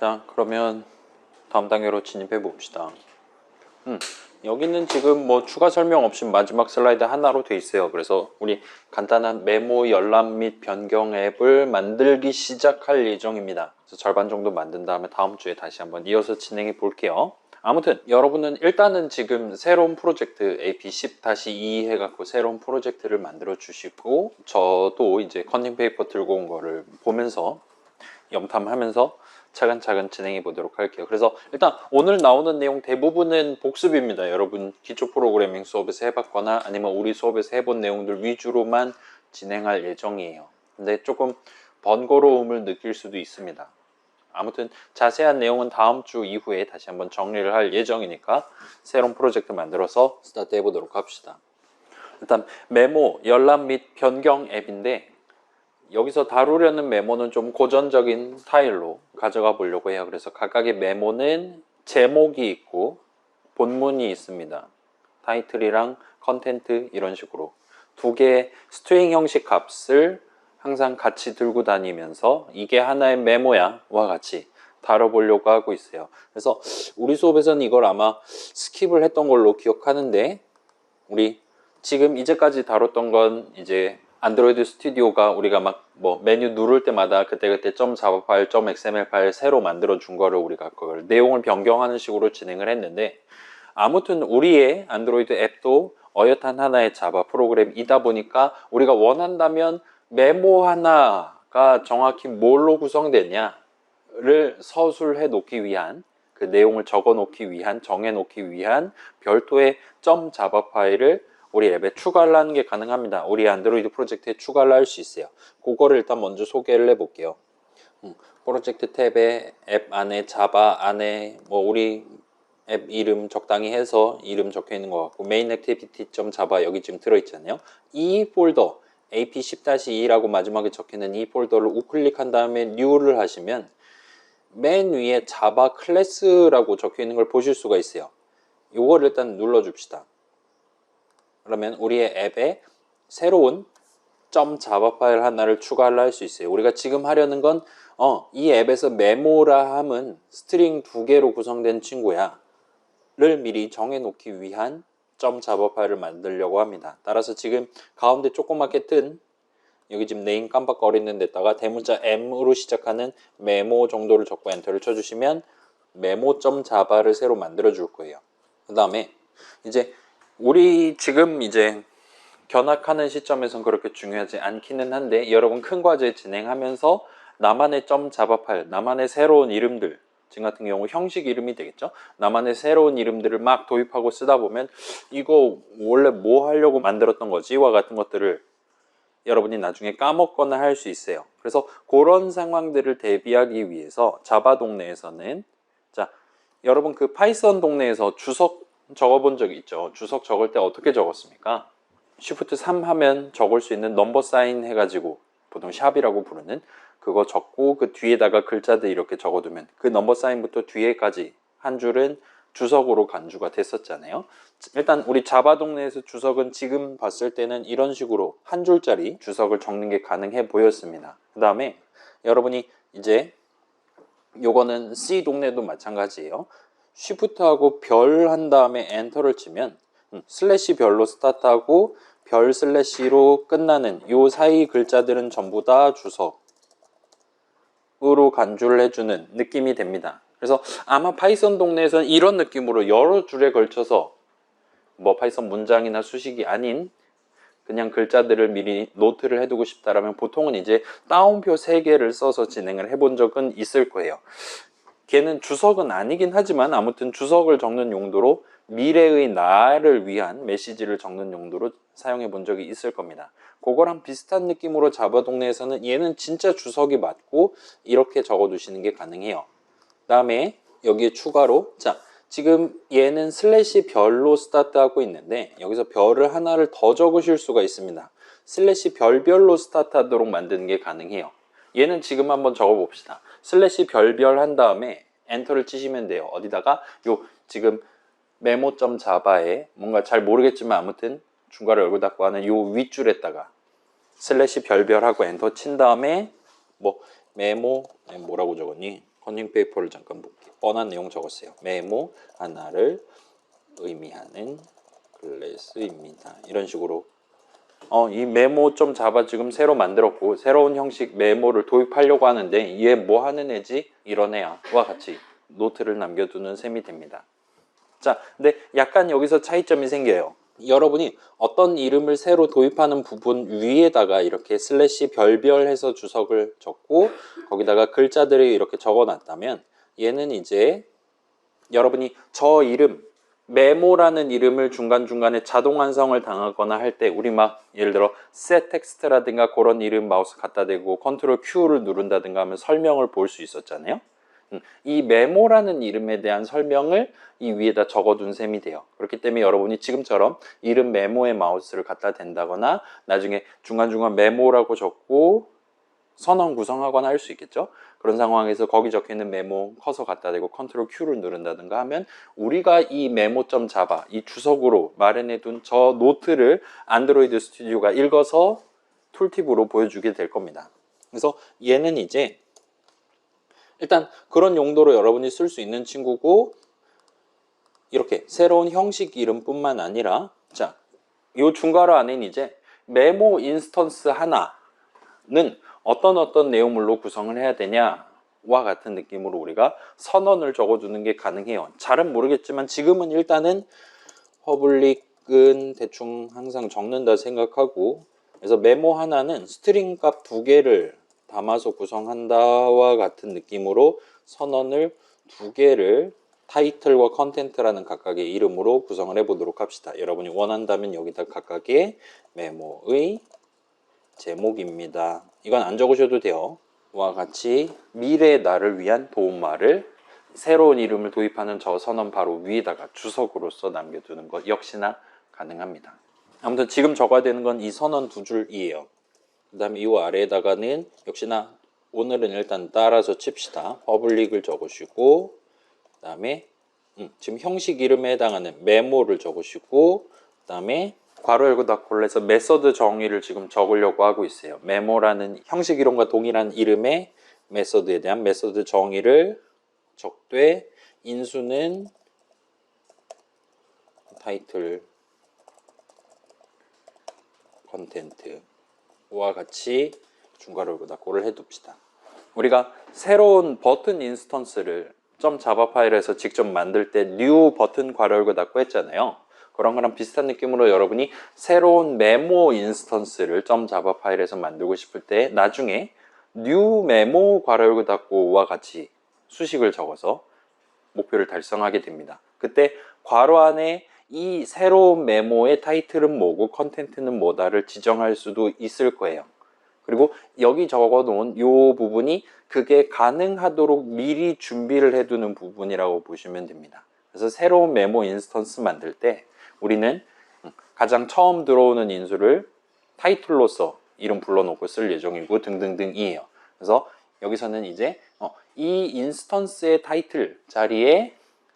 자, 그러면 다음 단계로 진입해 봅시다. 여기는 지금 뭐 추가 설명 없이 마지막 슬라이드 하나로 돼 있어요. 그래서 우리 간단한 메모 열람 및 변경 앱을 만들기 시작할 예정입니다. 그래서 절반 정도 만든 다음에 다음 주에 다시 한번 이어서 진행해 볼게요. 아무튼 여러분은 일단은 지금 새로운 프로젝트 AP10-2 해갖고 새로운 프로젝트를 만들어 주시고, 저도 이제 컨닝 페이퍼 들고 온 거를 보면서 염탐하면서 차근차근 진행해 보도록 할게요. 그래서 일단 오늘 나오는 내용 대부분은 복습입니다. 여러분 기초 프로그래밍 수업에서 해봤거나 아니면 우리 수업에서 해본 내용들 위주로만 진행할 예정이에요. 근데 조금 번거로움을 느낄 수도 있습니다. 아무튼 자세한 내용은 다음 주 이후에 다시 한번 정리를 할 예정이니까 새로운 프로젝트 만들어서 스타트 해보도록 합시다. 일단 메모 열람 및 변경 앱인데, 여기서 다루려는 메모는 좀 고전적인 스타일로 가져가 보려고 해요. 그래서 각각의 메모는 제목이 있고 본문이 있습니다. 타이틀이랑 컨텐트 이런 식으로 두 개의 스트링 형식 값을 항상 같이 들고 다니면서 이게 하나의 메모야 와 같이 다뤄보려고 하고 있어요. 그래서 우리 수업에서는 이걸 아마 스킵을 했던 걸로 기억하는데, 우리 지금 이제까지 다뤘던 건 이제 안드로이드 스튜디오가 우리가 막 뭐 메뉴 누를 때마다 그때그때 .java 파일, .xml 파일 새로 만들어 준 거를 우리가 그걸 내용을 변경하는 식으로 진행을 했는데, 아무튼 우리의 안드로이드 앱도 어엿한 하나의 자바 프로그램이다 보니까 우리가 원한다면 메모 하나가 정확히 뭘로 구성되냐를 서술해 놓기 위한, 그 내용을 적어 놓기 위한, 정해 놓기 위한 별도의 .java 파일을 우리 앱에 추가를 하는 게 가능합니다. 우리 안드로이드 프로젝트에 추가를 할 수 있어요. 그거를 일단 먼저 소개를 해 볼게요. 프로젝트 탭에 앱 안에 자바 안에 뭐 우리 앱 이름 적당히 해서 이름 적혀 있는 것 같고, main activity.java 여기 지금 들어있잖아요. 이 폴더 ap10-2라고 마지막에 적혀 있는 이 폴더를 우클릭한 다음에 new를 하시면 맨 위에 자바 클래스라고 적혀 있는 걸 보실 수가 있어요. 이걸 일단 눌러 줍시다. 그러면 우리의 앱에 새로운 .java 파일 하나를 추가를 할 수 있어요. 우리가 지금 하려는 건 이 앱에서 메모라 함은 스트링 2개로 구성된 친구야 를 미리 정해 놓기 위한 .java 파일을 만들려고 합니다. 따라서 지금 가운데 조그맣게 뜬 여기 지금 네임 깜빡거리는 데다가 대문자 M으로 시작하는 메모 정도를 적고 엔터를 쳐주시면 메모.java를 새로 만들어 줄 거예요. 그 다음에 이제 우리 지금 이제 견학하는 시점에선 그렇게 중요하지 않기는 한데, 여러분 큰 과제 진행하면서 나만의 .java 파일, 나만의 새로운 이름들, 지금 같은 경우 형식 이름이 되겠죠. 나만의 새로운 이름들을 막 도입하고 쓰다 보면 이거 원래 뭐 하려고 만들었던 거지와 같은 것들을 여러분이 나중에 까먹거나 할 수 있어요. 그래서 그런 상황들을 대비하기 위해서 자바 동네에서는, 자, 여러분 그 파이썬 동네에서 주석 적어본 적 있죠? 주석 적을 때 어떻게 적었습니까? Shift 3 하면 적을 수 있는 넘버 사인 해가지고 보통 샵이라고 부르는 그거 적고 그 뒤에다가 글자들 이렇게 적어두면 그 넘버 사인부터 뒤에까지 한 줄은 주석으로 간주가 됐었잖아요. 일단 우리 자바 동네에서 주석은 지금 봤을 때는 이런 식으로 한 줄짜리 주석을 적는 게 가능해 보였습니다. 그 다음에 여러분이 이제 요거는 C 동네도 마찬가지예요. Shift하고 별 한 다음에 엔터를 치면 슬래시 별로 스타트하고 별 슬래시로 끝나는 요 사이 글자들은 전부 다 주석으로 간주를 해주는 느낌이 됩니다. 그래서 아마 파이썬 동네에서는 이런 느낌으로 여러 줄에 걸쳐서 뭐 파이썬 문장이나 수식이 아닌 그냥 글자들을 미리 노트를 해두고 싶다라면 보통은 이제 따옴표 3개를 써서 진행을 해본 적은 있을 거예요. 걔는 주석은 아니긴 하지만 아무튼 주석을 적는 용도로 미래의 나를 위한 메시지를 적는 용도로 사용해 본 적이 있을 겁니다. 그거랑 비슷한 느낌으로 자바 동네에서는 얘는 진짜 주석이 맞고 이렇게 적어 두시는 게 가능해요. 그 다음에 여기에 추가로, 자, 지금 얘는 슬래시 별로 스타트하고 있는데 여기서 별을 하나를 더 적으실 수가 있습니다. 슬래시 별별로 스타트하도록 만드는 게 가능해요. 얘는 지금 한번 적어 봅시다. 슬래시 별별 한 다음에 엔터를 치시면 돼요. 어디다가 요 지금 메모.java에 뭔가 잘 모르겠지만 아무튼 중괄호 열고 닫고 하는 요 윗줄에다가 슬래시 별별 하고 엔터 친 다음에 뭐 메모 뭐라고 적었니? 커닝 페이퍼를 잠깐 볼게요. 뻔한 내용 적었어요. 메모 하나를 의미하는 클래스입니다. 이런 식으로 이 메모 좀 잡아 지금 새로 만들었고 새로운 형식 메모를 도입하려고 하는데 얘 뭐 하는 애지? 이런 애야. 와 같이 노트를 남겨두는 셈이 됩니다. 자, 근데 약간 여기서 차이점이 생겨요. 여러분이 어떤 이름을 새로 도입하는 부분 위에다가 이렇게 슬래시 별별 해서 주석을 적고 거기다가 글자들을 이렇게 적어 놨다면 얘는 이제 여러분이 저 이름 메모라는 이름을 중간중간에 자동 완성을 당하거나 할 때 우리 막 예를 들어 set 텍스트라든가 그런 이름 마우스 갖다 대고 컨트롤 Q를 누른다든가 하면 설명을 볼 수 있었잖아요. 이 메모라는 이름에 대한 설명을 이 위에다 적어둔 셈이 돼요. 그렇기 때문에 여러분이 지금처럼 이름 메모에 마우스를 갖다 댄다거나 나중에 중간중간 메모라고 적고 선언 구성하거나 할 수 있겠죠. 그런 상황에서 거기 적혀있는 메모 커서 갖다 대고 컨트롤 Q를 누른다든가 하면 우리가 이 메모점 잡아 이 주석으로 마련해둔 저 노트를 안드로이드 스튜디오가 읽어서 툴팁으로 보여주게 될 겁니다. 그래서 얘는 이제 일단 그런 용도로 여러분이 쓸 수 있는 친구고 이렇게 새로운 형식 이름뿐만 아니라 자, 요 중괄호 안에는 이제 메모 인스턴스 하나는 어떤 내용물로 구성을 해야 되냐와 같은 느낌으로 우리가 선언을 적어주는 게 가능해요. 잘은 모르겠지만 지금은 일단은 퍼블릭은 대충 항상 적는다 생각하고 그래서 메모 하나는 스트링 값 2개를 담아서 구성한다와 같은 느낌으로 선언을 2개를 타이틀과 컨텐트라는 각각의 이름으로 구성을 해보도록 합시다. 여러분이 원한다면 여기다 각각의 메모의 제목입니다. 이건 안 적으셔도 돼요. 와 같이 미래의 나를 위한 도움말을 새로운 이름을 도입하는 저 선언 바로 위에다가 주석으로서 남겨두는 것 역시나 가능합니다. 아무튼 지금 적어야 되는 건 이 선언 2줄이에요. 그 다음에 이 아래에다가는 역시나 오늘은 일단 따라서 칩시다. 퍼블릭을 적으시고 그 다음에 지금 형식 이름에 해당하는 메모를 적으시고 그 다음에 괄호 열고 닫고를 해서 메서드 정의를 지금 적으려고 하고 있어요. 메모라는 형식 이름과 동일한 이름의 메서드에 대한 메서드 정의를 적되 인수는 타이틀 컨텐트와 같이 중괄호 열고 닫고를 해둡시다. 우리가 새로운 버튼 인스턴스를 .java 파일에서 직접 만들 때 new 버튼 괄호 열고 닫고 했잖아요. 그런 거랑 비슷한 느낌으로 여러분이 새로운 메모 인스턴스를 .java 파일에서 만들고 싶을 때 나중에 new 메모 괄호 열고 닫고와 같이 수식을 적어서 목표를 달성하게 됩니다. 그때 괄호 안에 이 새로운 메모의 타이틀은 뭐고 컨텐트는 뭐다를 지정할 수도 있을 거예요. 그리고 여기 적어놓은 이 부분이 그게 가능하도록 미리 준비를 해두는 부분이라고 보시면 됩니다. 그래서 새로운 메모 인스턴스 만들 때 우리는 가장 처음 들어오는 인수를 타이틀로서 이름 불러놓고 쓸 예정이고 등등등이에요. 그래서 여기서는 이제 이 인스턴스의 타이틀 자리에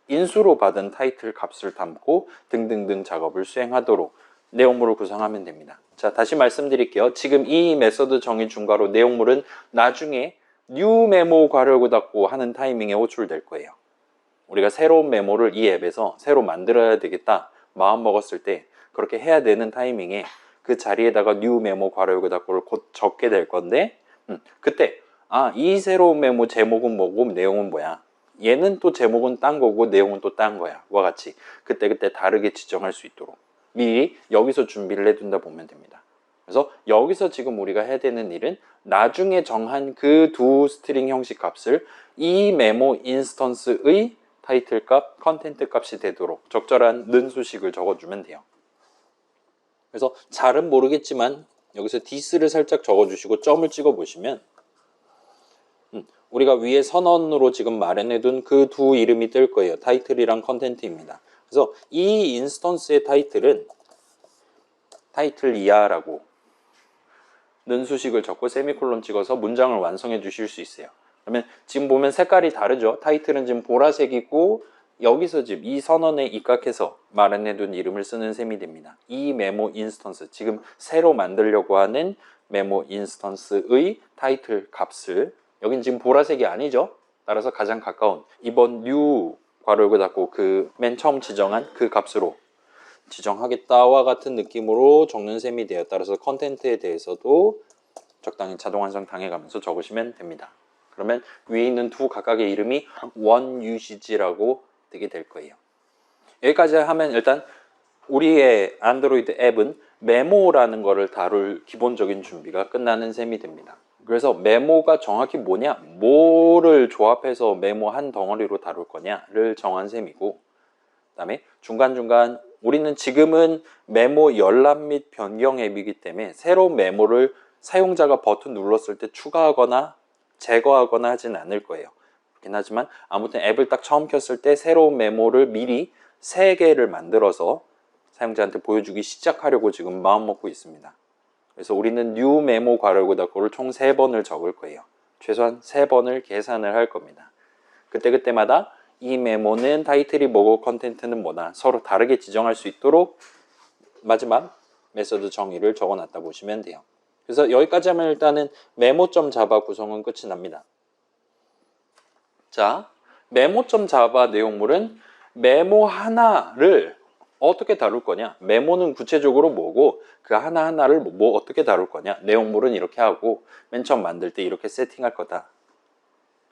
인수로 받은 타이틀 값을 담고 등등등 작업을 수행하도록 내용물을 구성하면 됩니다. 자, 다시 말씀드릴게요. 지금 이 메서드 정의 중괄호 내용물은 나중에 new 메모 괄호 열고 닫고 하는 타이밍에 호출될 거예요. 우리가 새로운 메모를 이 앱에서 새로 만들어야 되겠다 마음 먹었을 때 그렇게 해야 되는 타이밍에 그 자리에다가 new 메모 괄호 열고 닫고를 곧 적게 될 건데 그때 이 새로운 메모 제목은 뭐고 내용은 뭐야, 얘는 또 제목은 딴 거고 내용은 또 딴 거야 와 같이 그때그때 다르게 지정할 수 있도록 미리 여기서 준비를 해둔다 보면 됩니다. 그래서 여기서 지금 우리가 해야 되는 일은 나중에 정한 그 두 스트링 형식 값을 이 메모 인스턴스의 타이틀 값, 컨텐트 값이 되도록 적절한 는 수식을 적어주면 돼요. 그래서 잘은 모르겠지만 여기서 this를 살짝 적어주시고 점을 찍어 보시면 우리가 위에 선언으로 지금 마련해둔 그 두 이름이 뜰 거예요. 타이틀이랑 컨텐트입니다. 그래서 이 인스턴스의 타이틀은 타이틀 이하라고 는 수식을 적고 세미콜론 찍어서 문장을 완성해 주실 수 있어요. 그러면 지금 보면 색깔이 다르죠. 타이틀은 지금 보라색이고 여기서 지금 이 선언에 입각해서 마련해둔 이름을 쓰는 셈이 됩니다. 이 메모 인스턴스, 지금 새로 만들려고 하는 메모 인스턴스의 타이틀 값을, 여긴 지금 보라색이 아니죠. 따라서 가장 가까운 이번 new 괄호 열고 닫고 그 맨 처음 지정한 그 값으로 지정하겠다와 같은 느낌으로 적는 셈이 돼요. 따라서 컨텐트에 대해서도 적당히 자동 완성 당해가면서 적으시면 됩니다. 그러면 위에 있는 두 각각의 이름이 one usage라고 되게 될 거예요. 여기까지 하면 일단 우리의 안드로이드 앱은 메모라는 거를 다룰 기본적인 준비가 끝나는 셈이 됩니다. 그래서 메모가 정확히 뭐냐, 뭐를 조합해서 메모 한 덩어리로 다룰 거냐를 정한 셈이고, 그 다음에 중간중간 우리는 지금은 메모 열람 및 변경 앱이기 때문에 새로운 메모를 사용자가 버튼 눌렀을 때 추가하거나 제거하거나 하진 않을 거예요. 그렇긴 하지만 아무튼 앱을 딱 처음 켰을 때 새로운 메모를 미리 3개를 만들어서 사용자한테 보여주기 시작하려고 지금 마음먹고 있습니다. 그래서 우리는 new 메모 괄호 열고 닫고를 총 3번을 적을 거예요. 최소한 3번을 계산을 할 겁니다. 그때그때마다 이 메모는 타이틀이 뭐고 컨텐트는 뭐나 서로 다르게 지정할 수 있도록 마지막 메서드 정의를 적어놨다 보시면 돼요. 그래서 여기까지 하면 일단은 메모.java 구성은 끝이 납니다. 자, 메모.java 내용물은 메모 하나를 어떻게 다룰 거냐, 메모는 구체적으로 뭐고 그 하나하나를 뭐 어떻게 다룰 거냐, 내용물은 이렇게 하고 맨 처음 만들 때 이렇게 세팅할 거다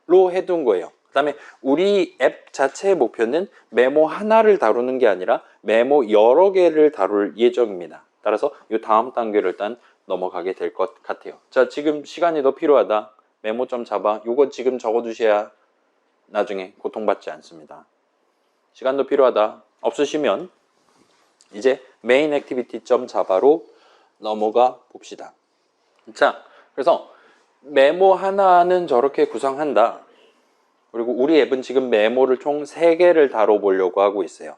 로 해둔 거예요. 그 다음에 우리 앱 자체의 목표는 메모 하나를 다루는 게 아니라 메모 여러 개를 다룰 예정입니다. 따라서 이 다음 단계를 일단 넘어가게 될 것 같아요. 자, 지금 시간이 더 필요하다, 메모.java 이거 지금 적어두셔야 나중에 고통받지 않습니다. 시간도 필요하다 없으시면 이제 main activity.java로 넘어가 봅시다. 자, 그래서 메모 하나는 저렇게 구성한다. 그리고 우리 앱은 지금 메모를 총 3개를 다뤄보려고 하고 있어요.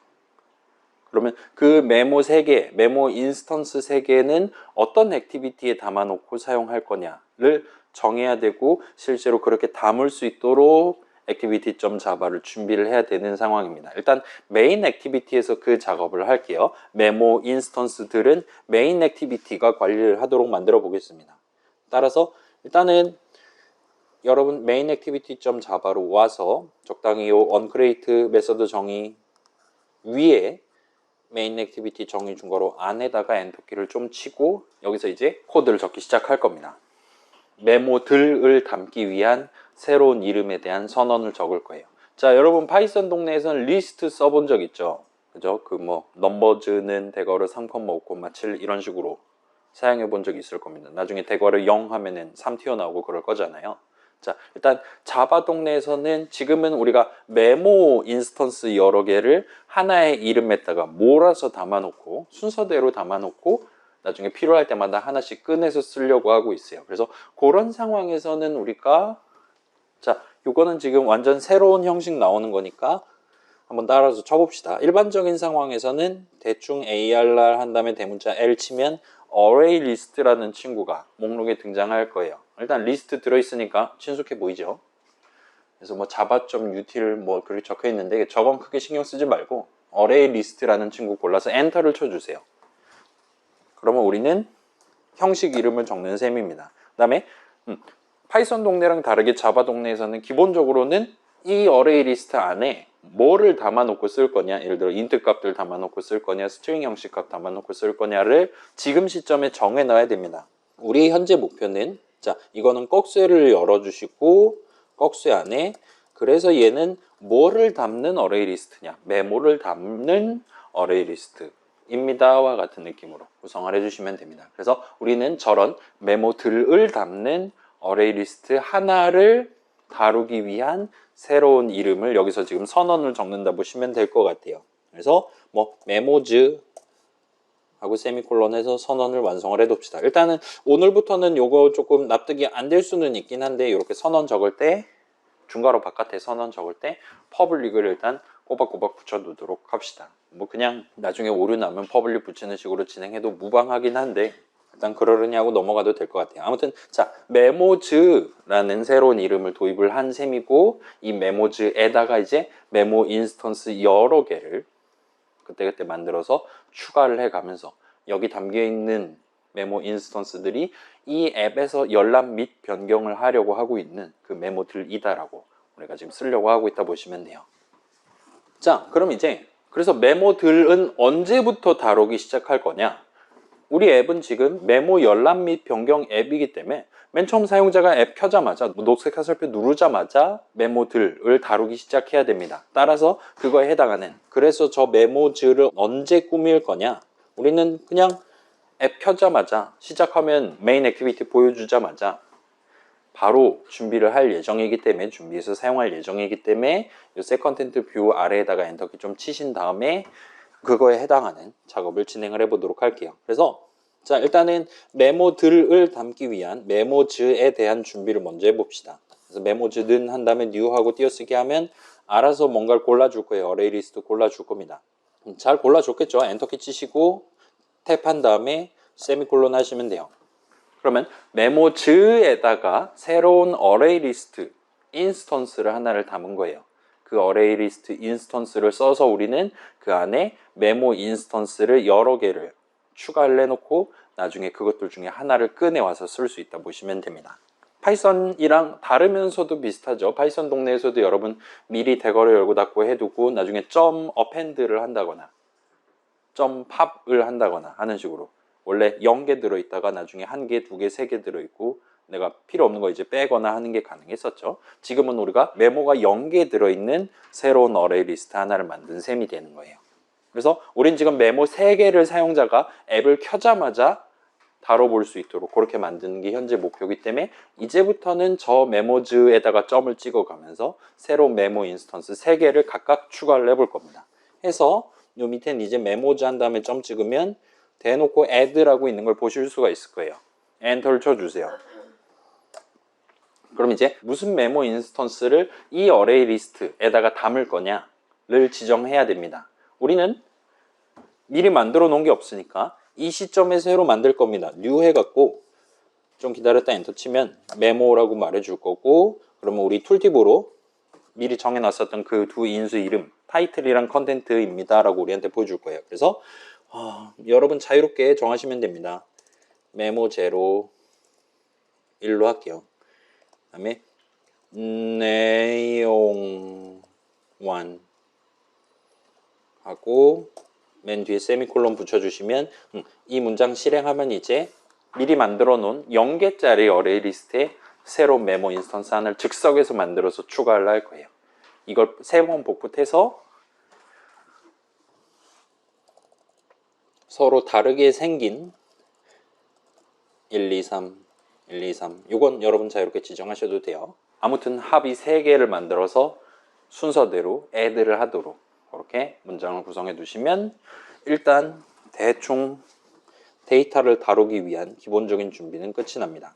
그러면 그 메모 3개, 메모 인스턴스 3개는 어떤 액티비티에 담아놓고 사용할 거냐를 정해야 되고, 실제로 그렇게 담을 수 있도록 activity.java를 준비를 해야 되는 상황입니다. 일단 메인 액티비티에서 그 작업을 할게요. 메모 인스턴스들은 메인 액티비티가 관리를 하도록 만들어 보겠습니다. 따라서 일단은 여러분 메인 액티비티.java로 와서 적당히 요 onCreate 메서드 정의 위에 메인 액티비티 정의 준 거로 안에다가 엔터키를 좀 치고 여기서 이제 코드를 적기 시작할 겁니다. 메모들을 담기 위한 새로운 이름에 대한 선언을 적을 거예요. 자, 여러분 파이썬 동네에서는 리스트 써본 적 있죠? 그죠? 그 뭐 넘버즈는 대괄호 3,5,7 이런 식으로 사용해 본 적이 있을 겁니다. 나중에 대괄호 0 하면은 3 튀어나오고 그럴 거잖아요. 자, 일단 자바 동네에서는 지금은 우리가 메모 인스턴스 여러 개를 하나의 이름에다가 몰아서 담아놓고 순서대로 담아놓고 나중에 필요할 때마다 하나씩 꺼내서 쓰려고 하고 있어요. 그래서 그런 상황에서는 우리가, 자, 요거는 지금 완전 새로운 형식 나오는 거니까 한번 따라서 쳐봅시다. 일반적인 상황에서는 대충 ARR 한 다음에 대문자 L 치면 array list라는 친구가 목록에 등장할 거예요. 일단 리스트 들어있으니까 친숙해 보이죠? 그래서 뭐 java.util 뭐 그렇게 적혀 있는데 저건 크게 신경 쓰지 말고 array list라는 친구 골라서 엔터를 쳐주세요. 그러면 우리는 형식 이름을 적는 셈입니다. 그 다음에 파이썬 동네랑 다르게 자바 동네에서는 기본적으로는 이 array 리스트 안에 뭐를 담아놓고 쓸 거냐, 예를 들어 int 값들 담아놓고 쓸 거냐, 스트링 형식 값 담아놓고 쓸 거냐를 지금 시점에 정해 놔야 됩니다. 우리 현재 목표는, 자, 이거는 꺽쇠를 열어주시고 꺽쇠 안에, 그래서 얘는 뭐를 담는 array 리스트냐, 메모를 담는 array 리스트 입니다와 같은 느낌으로 구성을 해주시면 됩니다. 그래서 우리는 저런 메모들을 담는 array 리스트 하나를 다루기 위한 새로운 이름을 여기서 지금 선언을 적는다 보시면 될 것 같아요. 그래서 뭐 메모즈 하고 세미콜론 해서 선언을 완성을 해둡시다. 일단은 오늘부터는 요거 조금 납득이 안 될 수는 있긴 한데, 이렇게 선언 적을 때, 중괄호 바깥에 선언 적을 때 퍼블릭을 일단 꼬박꼬박 붙여두도록 합시다. 뭐 그냥 나중에 오류 나면 퍼블릭 붙이는 식으로 진행해도 무방하긴 한데 일단 그러려니 하고 넘어가도 될 것 같아요. 아무튼 자, 메모즈라는 새로운 이름을 도입을 한 셈이고, 이 메모즈에다가 이제 메모 인스턴스 여러 개를 그때그때 만들어서 추가를 해가면서 여기 담겨있는 메모 인스턴스들이 이 앱에서 열람 및 변경을 하려고 하고 있는 그 메모들이다라고 우리가 지금 쓰려고 하고 있다 보시면 돼요. 자, 그럼 이제 그래서 메모들은 언제부터 다루기 시작할 거냐? 우리 앱은 지금 메모 열람 및 변경 앱이기 때문에 맨 처음 사용자가 앱 켜자마자 녹색 화살표 누르자마자 메모들을 다루기 시작해야 됩니다. 따라서 그거에 해당하는, 그래서 저 메모들을 언제 꾸밀 거냐? 우리는 그냥 앱 켜자마자 시작하면 메인 액티비티 보여주자마자 바로 준비를 할 예정이기 때문에, 준비해서 사용할 예정이기 때문에 이 셋 컨텐트 뷰 아래에다가 엔터키 좀 치신 다음에 그거에 해당하는 작업을 진행을 해 보도록 할게요. 그래서 자, 일단은 메모들을 담기 위한 메모즈에 대한 준비를 먼저 해봅시다. 그래서 메모즈는 한 다음에 뉴하고 띄어쓰기 하면 알아서 뭔가를 골라줄 거예요. 어레이 리스트 골라줄 겁니다. 잘 골라줬겠죠? 엔터키 치시고 탭한 다음에 세미콜론 하시면 돼요. 그러면 메모즈에다가 새로운 어레이 리스트 인스턴스를 하나를 담은 거예요. 그 어레이 리스트 인스턴스를 써서 우리는 그 안에 메모 인스턴스를 여러 개를 추가를 해놓고 나중에 그것들 중에 하나를 꺼내와서 쓸 수 있다 보시면 됩니다. 파이썬이랑 다르면서도 비슷하죠. 파이썬 동네에서도 여러분 미리 대괄호 열고 닫고 해두고 나중에 점 어펜드를 한다거나 점 팝을 한다거나 하는 식으로 원래 0개 들어있다가 나중에 1개, 2개, 3개 들어있고 내가 필요 없는 거 이제 빼거나 하는 게 가능했었죠. 지금은 우리가 메모가 0개 들어있는 새로운 어레이 리스트 하나를 만든 셈이 되는 거예요. 그래서 우린 지금 메모 3개를 사용자가 앱을 켜자마자 다뤄볼 수 있도록 그렇게 만드는 게 현재 목표이기 때문에 이제부터는 저 메모즈에다가 점을 찍어가면서 새로운 메모 인스턴스 3개를 각각 추가를 해볼 겁니다. 해서 요 밑에는 이제 메모즈 한 다음에 점 찍으면 대놓고 add라고 있는 걸 보실 수가 있을 거예요. 엔터를 쳐주세요. 그럼 이제 무슨 메모 인스턴스를 이 어레이 리스트에다가 담을 거냐를 지정해야 됩니다. 우리는 미리 만들어 놓은 게 없으니까 이 시점에 새로 만들 겁니다. new 해갖고 좀 기다렸다 엔터 치면 메모라고 말해줄 거고, 그러면 우리 툴팁으로 미리 정해놨었던 그 두 인수 이름 타이틀이랑 컨텐트입니다 라고 우리한테 보여줄 거예요. 그래서 여러분 자유롭게 정하시면 됩니다. 메모 제로 1로 할게요. 그 다음에 내용 1 하고 맨 뒤에 세미콜론 붙여주시면 이 문장 실행하면 이제 미리 만들어 놓은 0개짜리 어레이 리스트에 새로운 메모 인스턴스 하나를 즉석에서 만들어서 추가를 할 거예요. 이걸 3번 복붙해서 서로 다르게 생긴 1, 2, 3, 1, 2, 3 이건 여러분 자유롭게 지정하셔도 돼요. 아무튼 합이 3개를 만들어서 순서대로 add를 하도록 그렇게 문장을 구성해 두시면 일단 대충 데이터를 다루기 위한 기본적인 준비는 끝이 납니다.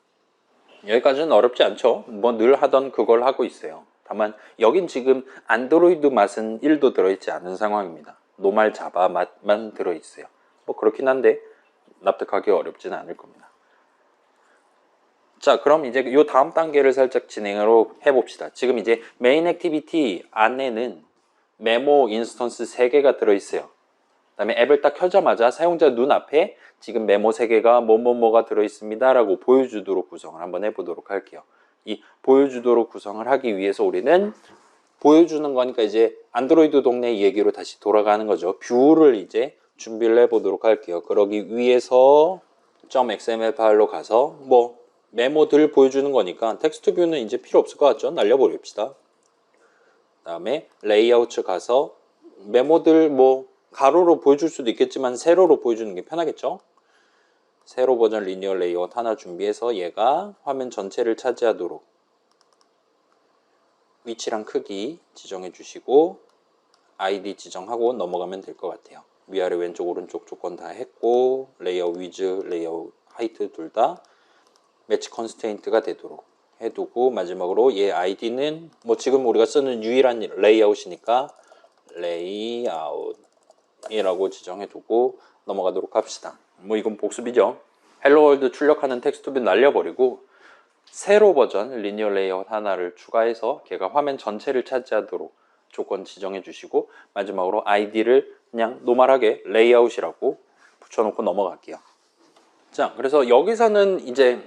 여기까지는 어렵지 않죠? 뭐 늘 하던 그걸 하고 있어요. 다만 여긴 지금 안드로이드 맛은 1도 들어있지 않은 상황입니다. 노말 자바 맛만 들어있어요. 뭐 그렇긴 한데 납득하기 어렵지는 않을 겁니다. 자, 그럼 이제 이 다음 단계를 살짝 진행으로 해봅시다. 지금 이제 메인 액티비티 안에는 메모 인스턴스 3개가 들어있어요. 그 다음에 앱을 딱 켜자마자 사용자 눈앞에 지금 메모 3개가 뭐뭐뭐가 들어있습니다 라고 보여주도록 구성을 한번 해보도록 할게요. 이 보여주도록 구성을 하기 위해서 우리는 보여주는 거니까 이제 안드로이드 동네 얘기로 다시 돌아가는 거죠. 뷰를 이제 준비를 해보도록 할게요. 그러기 위해서 .xml 파일로 가서 뭐 메모들 보여주는 거니까 텍스트 뷰는 이제 필요 없을 것 같죠? 날려버립시다. 그 다음에 레이아웃 가서 메모들 뭐 가로로 보여줄 수도 있겠지만 세로로 보여주는 게 편하겠죠? 세로 버전 리니어 레이아웃 하나 준비해서 얘가 화면 전체를 차지하도록 위치랑 크기 지정해 주시고 아이디 지정하고 넘어가면 될 것 같아요. 위아래 왼쪽 오른쪽 조건 다 했고 레이아웃 위즈, 레이아웃 하이트 둘 다 매치 컨스트레인트가 되도록 해두고 마지막으로 얘 아이디는 뭐 지금 우리가 쓰는 유일한 레이아웃이니까 레이아웃이라고 지정해두고 넘어가도록 합시다. 뭐 이건 복습이죠. 헬로월드 출력하는 텍스트뷰 날려버리고 세로 버전 리니어 레이아웃 하나를 추가해서 걔가 화면 전체를 차지하도록 조건 지정해 주시고 마지막으로 아이디를 그냥 노멀하게 레이아웃이라고 붙여놓고 넘어갈게요. 자, 그래서 여기서는 이제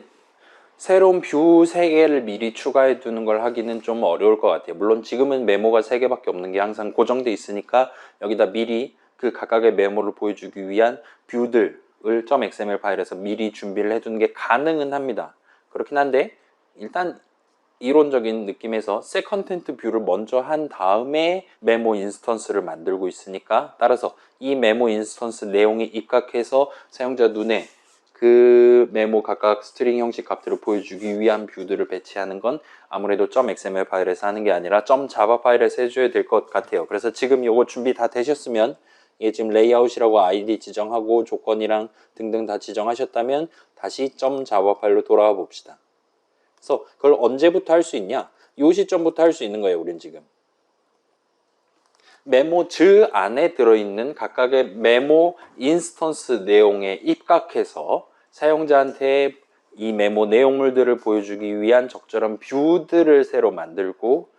새로운 뷰 3개를 미리 추가해 두는 걸 하기는 좀 어려울 것 같아요. 물론 지금은 메모가 3개밖에 없는 게 항상 고정돼 있으니까 여기다 미리 그 각각의 메모를 보여주기 위한 뷰들을 .xml 파일에서 미리 준비를 해두는 게 가능은 합니다. 그렇긴 한데 일단 이론적인 느낌에서 셋 컨텐트 뷰를 먼저 한 다음에 메모 인스턴스를 만들고 있으니까, 따라서 이 메모 인스턴스 내용에 입각해서 사용자 눈에 그 메모 각각 스트링 형식 값들을 보여주기 위한 뷰들을 배치하는 건 아무래도 .xml 파일에서 하는 게 아니라 .java 파일에서 해줘야 될 것 같아요. 그래서 지금 요거 준비 다 되셨으면, 이게 지금 레이아웃이라고 아이디 지정하고 조건이랑 등등 다 지정하셨다면 다시 .java 파일로 돌아와 봅시다. 그래서 그걸 언제부터 할 수 있냐? 요 시점부터 할 수 있는 거예요, 우린 지금. 메모즈 안에 들어있는 각각의 메모 인스턴스 내용에 입각해서 사용자한테 이 메모 내용물들을 보여주기 위한 적절한 뷰들을 새로 만들고,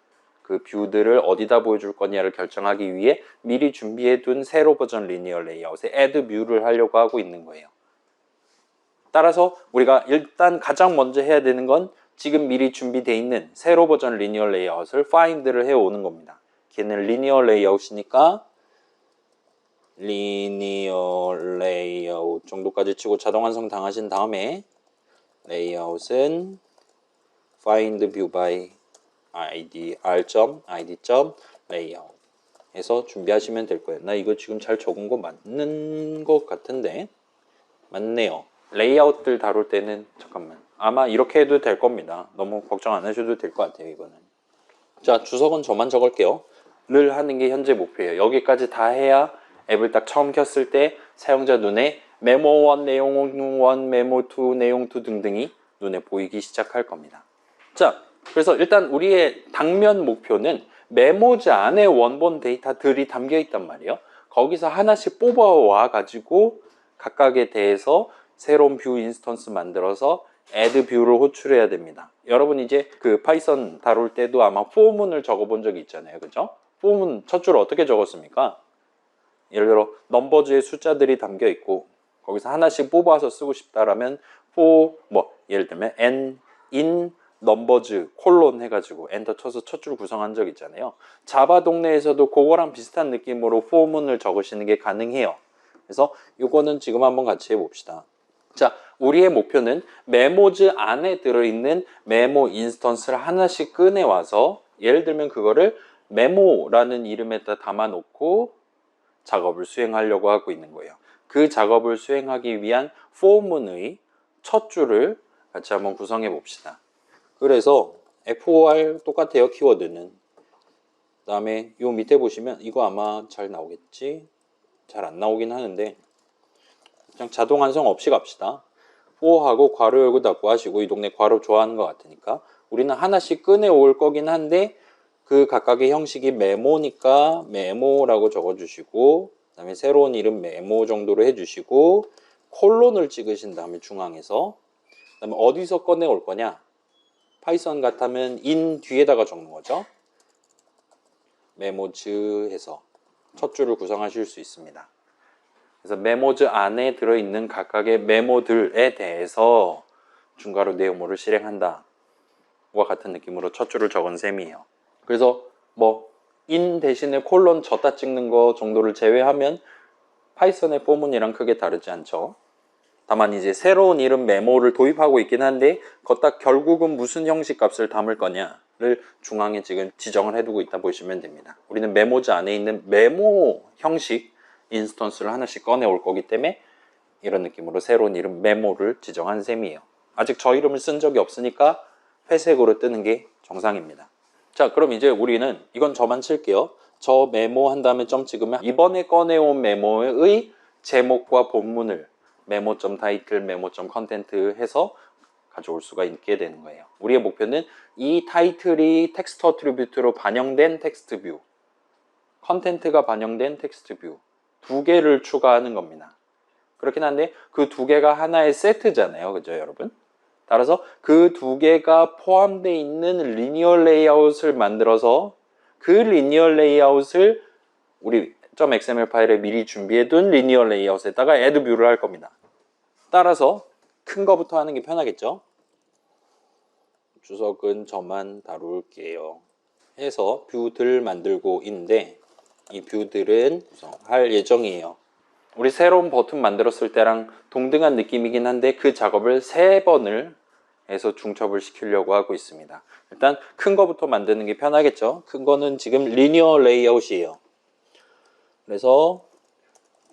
그 뷰들을 어디다 보여줄 거냐를 결정하기 위해 미리 준비해둔 새로 버전 리니어 레이아웃에 add 뷰를 하려고 하고 있는 거예요. 따라서 우리가 일단 가장 먼저 해야 되는 건 지금 미리 준비되어 있는 새로 버전 리니어 레이아웃을 find를 해오는 겁니다. 걔는 리니어 레이아웃이니까 리니어 레이아웃 정도까지 치고 자동 완성 당하신 다음에 레이아웃은 find view by id r.id.layout 해서 준비하시면 될 거예요. 나 이거 지금 잘 적은 거 맞는 것 같은데 맞네요. 레이아웃들 다룰 때는 잠깐만 아마 이렇게 해도 될 겁니다. 너무 걱정 안 하셔도 될 것 같아요. 이거는 자, 주석은 저만 적을게요. 를 하는 게 현재 목표예요. 여기까지 다 해야 앱을 딱 처음 켰을 때 사용자 눈에 메모 1, 내용 1, 메모 2, 내용 2 등등이 눈에 보이기 시작할 겁니다. 자, 그래서 일단 우리의 당면 목표는 메모지 안에 원본 데이터들이 담겨 있단 말이에요. 거기서 하나씩 뽑아와 가지고 각각에 대해서 새로운 뷰 인스턴스 만들어서 add 뷰를 호출해야 됩니다. 여러분 이제 그 파이썬 다룰 때도 아마 포문을 적어 본 적이 있잖아요. 그죠? 포문 첫 줄 어떻게 적었습니까? 예를 들어 넘버즈의 숫자들이 담겨 있고 거기서 하나씩 뽑아서 쓰고 싶다라면 예를 들면 n in 넘버즈 콜론 해가지고 엔터 쳐서 첫 줄 구성한 적 있잖아요. 자바 동네에서도 그거랑 비슷한 느낌으로 포문을 적으시는 게 가능해요. 그래서 이거는 지금 한번 같이 해봅시다. 자, 우리의 목표는 메모즈 안에 들어있는 메모 인스턴스를 하나씩 꺼내와서 예를 들면 그거를 메모라는 이름에다 담아놓고 작업을 수행하려고 하고 있는 거예요. 그 작업을 수행하기 위한 포문의 첫 줄을 같이 한번 구성해 봅시다. 그래서 for 똑같아요. 키워드는. 그 다음에 요 밑에 보시면 이거 아마 잘 나오겠지? 잘 안 나오긴 하는데 그냥 자동 완성 없이 갑시다. for하고 괄호 열고 닫고 하시고, 이 동네 괄호 좋아하는 것 같으니까 우리는 하나씩 꺼내올 거긴 한데 그 각각의 형식이 메모니까 메모라고 적어주시고, 그 다음에 새로운 이름 메모 정도로 해주시고 콜론을 찍으신 다음에 중앙에서, 그 다음에 어디서 꺼내올 거냐, 파이썬 같으면 in 뒤에다가 적는 거죠. 메모즈 해서 첫 줄을 구성하실 수 있습니다. 그래서 메모즈 안에 들어있는 각각의 메모들에 대해서 중괄호 내용물을 실행한다 와 같은 느낌으로 첫 줄을 적은 셈이에요. 그래서 in 대신에 콜론 졌다 찍는 거 정도를 제외하면 파이썬의 포문이랑 크게 다르지 않죠. 다만 이제 새로운 이름 메모를 도입하고 있긴 한데 걷다 결국은 무슨 형식 값을 담을 거냐를 중앙에 지금 지정을 해두고 있다 보시면 됩니다. 우리는 메모즈 안에 있는 메모 형식 인스턴스를 하나씩 꺼내올 거기 때문에 이런 느낌으로 새로운 이름 메모를 지정한 셈이에요. 아직 저 이름을 쓴 적이 없으니까 회색으로 뜨는 게 정상입니다. 자, 그럼 이제 우리는 이건 저만 칠게요. 저 메모 한 다음에 점 찍으면 이번에 꺼내온 메모의 제목과 본문을 메모.타이틀, 메모.컨텐트 해서 가져올 수가 있게 되는 거예요. 우리의 목표는 이 타이틀이 텍스트 어트리뷰트로 반영된 텍스트 뷰, 컨텐트가 반영된 텍스트 뷰 두 개를 추가하는 겁니다. 그렇긴 한데 그 두 개가 하나의 세트잖아요. 그죠, 여러분? 따라서 그 두 개가 포함되어 있는 리니어 레이아웃을 만들어서 그 리니어 레이아웃을 우리 .xml 파일에 미리 준비해둔 리니어 레이아웃에다가 add 뷰를 할 겁니다. 따라서 큰 거부터 하는 게 편하겠죠? 주석은 저만 다룰게요 해서 뷰들 만들고 있는데, 이 뷰들은 구성할 예정이에요. 우리 새로운 버튼 만들었을 때랑 동등한 느낌이긴 한데 그 작업을 3번을 해서 중첩을 시키려고 하고 있습니다. 일단 큰 거부터 만드는 게 편하겠죠. 큰 거는 지금 리니어 레이아웃이에요. 그래서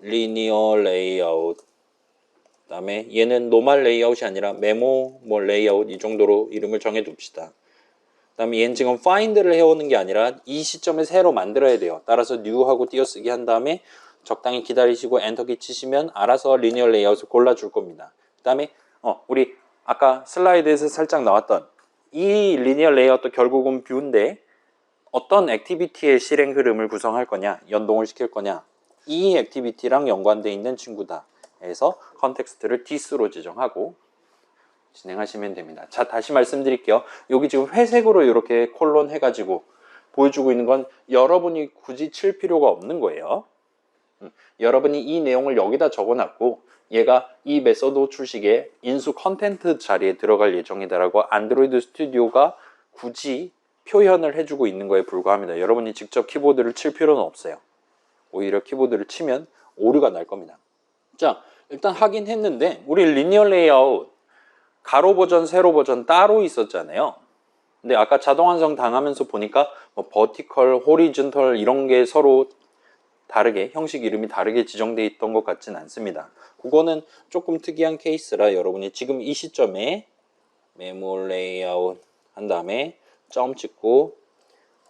리니어 레이아웃, 그 다음에 얘는 노멀 레이아웃이 아니라 메모 뭐 레이아웃, 이 정도로 이름을 정해 둡시다. 그 다음에 얘는 지금 find를 해오는 게 아니라 이 시점에 새로 만들어야 돼요. 따라서 new하고 띄어쓰기 한 다음에 적당히 기다리시고 엔터키 치시면 알아서 리니어 레이아웃을 골라줄 겁니다. 그 다음에 우리 아까 슬라이드에서 살짝 나왔던 이 리니어 레이아웃도 결국은 뷰인데 어떤 액티비티의 실행 흐름을 구성할 거냐, 연동을 시킬 거냐, 이 액티비티랑 연관되어 있는 친구다 해서 컨텍스트를 this로 지정하고 진행하시면 됩니다. 자, 다시 말씀드릴게요. 여기 지금 회색으로 이렇게 콜론 해가지고 보여주고 있는 건 여러분이 굳이 칠 필요가 없는 거예요. 여러분이 이 내용을 여기다 적어놨고 얘가 이 메서드 출식에 인수 컨텐트 자리에 들어갈 예정이다라고 안드로이드 스튜디오가 굳이 표현을 해주고 있는 거에 불과합니다. 여러분이 직접 키보드를 칠 필요는 없어요. 오히려 키보드를 치면 오류가 날 겁니다. 자, 일단 하긴 했는데 우리 리니어 레이아웃 가로 버전, 세로 버전 따로 있었잖아요. 근데 아까 자동 완성 당하면서 보니까 뭐 버티컬, 호리즌털 이런 게 서로 다르게, 형식 이름이 다르게 지정되어 있던 것 같진 않습니다. 그거는 조금 특이한 케이스라 여러분이 지금 이 시점에 메모 레이아웃 한 다음에 점 찍고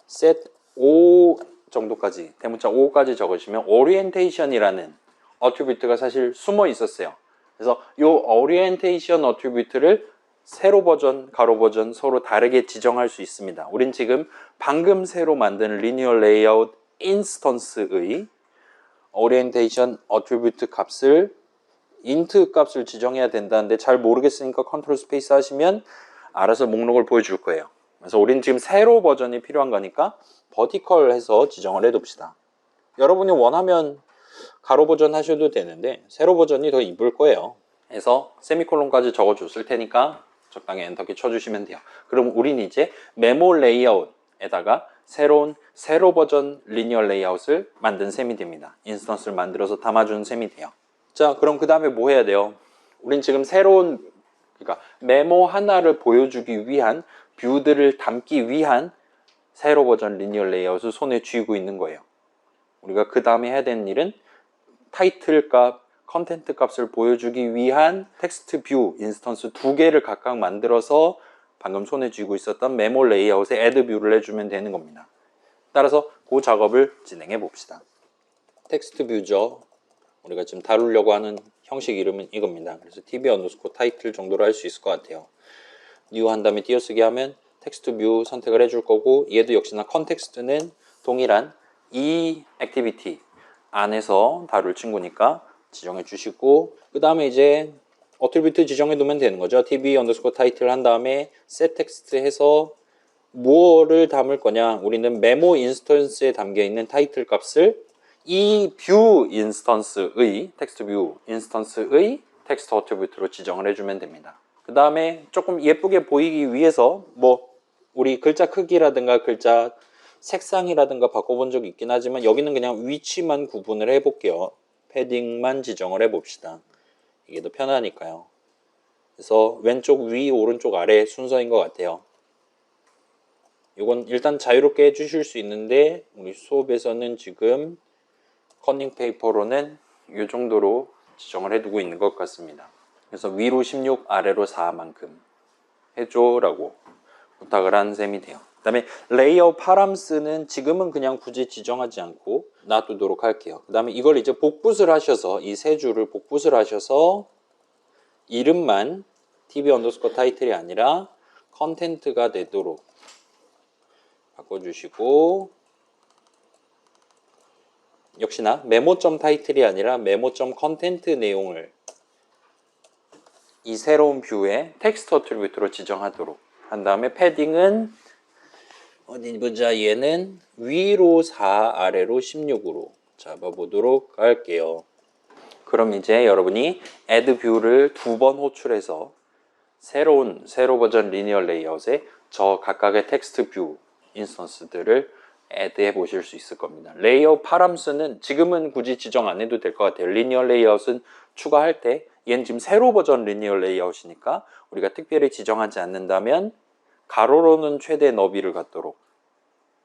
set 5 정도까지, 대문자 5까지 적으시면 오리엔테이션이라는 어트리뷰트가 사실 숨어 있었어요. 그래서 이 오리엔테이션 어트리뷰트를 세로 버전, 가로 버전 서로 다르게 지정할 수 있습니다. 우린 지금 방금 새로 만든 리니어 레이아웃 인스턴스의 오리엔테이션 어트리뷰트 값을 int 값을 지정해야 된다는데 잘 모르겠으니까 컨트롤 스페이스 하시면 알아서 목록을 보여줄 거예요. 그래서 우린 지금 세로 버전이 필요한 거니까 버티컬 해서 지정을 해둡시다. 여러분이 원하면 가로 버전 하셔도 되는데 세로 버전이 더 이쁠 거예요. 해서 세미콜론까지 적어줬을 테니까 적당히 엔터키 쳐주시면 돼요. 그럼 우린 이제 메모 레이아웃에다가 새로운 세로 버전 리니어 레이아웃을 만든 셈이 됩니다. 인스턴스를 만들어서 담아주는 셈이 돼요. 자, 그럼 그 다음에 뭐 해야 돼요? 우린 지금 새로운, 그러니까 메모 하나를 보여주기 위한, 뷰들을 담기 위한 세로 버전 리니어 레이아웃을 손에 쥐고 있는 거예요. 우리가 그 다음에 해야 되는 일은 타이틀 값, 컨텐트 값을 보여주기 위한 텍스트 뷰 인스턴스 2개를 각각 만들어서 방금 손에 쥐고 있었던 메모 레이아웃에 애드 뷰를 해주면 되는 겁니다. 따라서 그 작업을 진행해 봅시다. 텍스트 뷰죠. 우리가 지금 다루려고 하는 형식 이름은 이겁니다. 그래서 tb 언더스코어 타이틀 정도로 할 수 있을 것 같아요. new 한 다음에 띄어쓰기 하면 텍스트 뷰 선택을 해줄 거고, 얘도 역시나 컨텍스트는 동일한 이 액티비티 안에서 다룰 친구니까 지정해 주시고, 그 다음에 이제 어트리뷰트 지정해 두면 되는 거죠. tb 언더스코어 타이틀 한 다음에 set 텍스트 해서 무엇을 담을 거냐, 우리는 메모 인스턴스에 담겨 있는 타이틀 값을 이 뷰 인스턴스의 텍스트 뷰 인스턴스의 텍스트 어트리뷰트로 지정을 해주면 됩니다. 그 다음에 조금 예쁘게 보이기 위해서 뭐 우리 글자 크기라든가 글자 색상이라든가 바꿔본 적이 있긴 하지만 여기는 그냥 위치만 구분을 해볼게요. 패딩만 지정을 해봅시다. 이게 더 편하니까요. 그래서 왼쪽 위, 오른쪽 아래 순서인 것 같아요. 이건 일단 자유롭게 해주실 수 있는데 우리 수업에서는 지금 커닝 페이퍼로는 이 정도로 지정을 해두고 있는 것 같습니다. 그래서 위로 16, 아래로 4만큼 해줘라고 부탁을 한 셈이 돼요. 그 다음에 레이어 파람스는 지금은 그냥 굳이 지정하지 않고 놔두도록 할게요. 그 다음에 이걸 이제 복붙을 하셔서 이 세 줄을 복붙을 하셔서 이름만 tb 언더스코어 타이틀이 아니라 컨텐트가 되도록 바꿔주시고, 역시나 메모점 타이틀이 아니라 메모점 컨텐트 내용을 이 새로운 뷰에 텍스트 어트리뷰트로 지정하도록 한 다음에 패딩은 어디 보자, 얘는 위로 4 아래로 16으로 잡아보도록 할게요. 그럼 이제 여러분이 add 뷰를 2번 호출해서 새로 버전 리니어 레이아웃에 저 각각의 텍스트 뷰 인스턴스들을 애드해 보실 수 있을 겁니다. 레이아웃 파람스는 지금은 굳이 지정 안 해도 될 것 같아요. 리니어 레이아웃은 추가할 때 얘는 지금 새로 버전 리니어 레이아웃이니까 우리가 특별히 지정하지 않는다면 가로로는 최대 너비를 갖도록,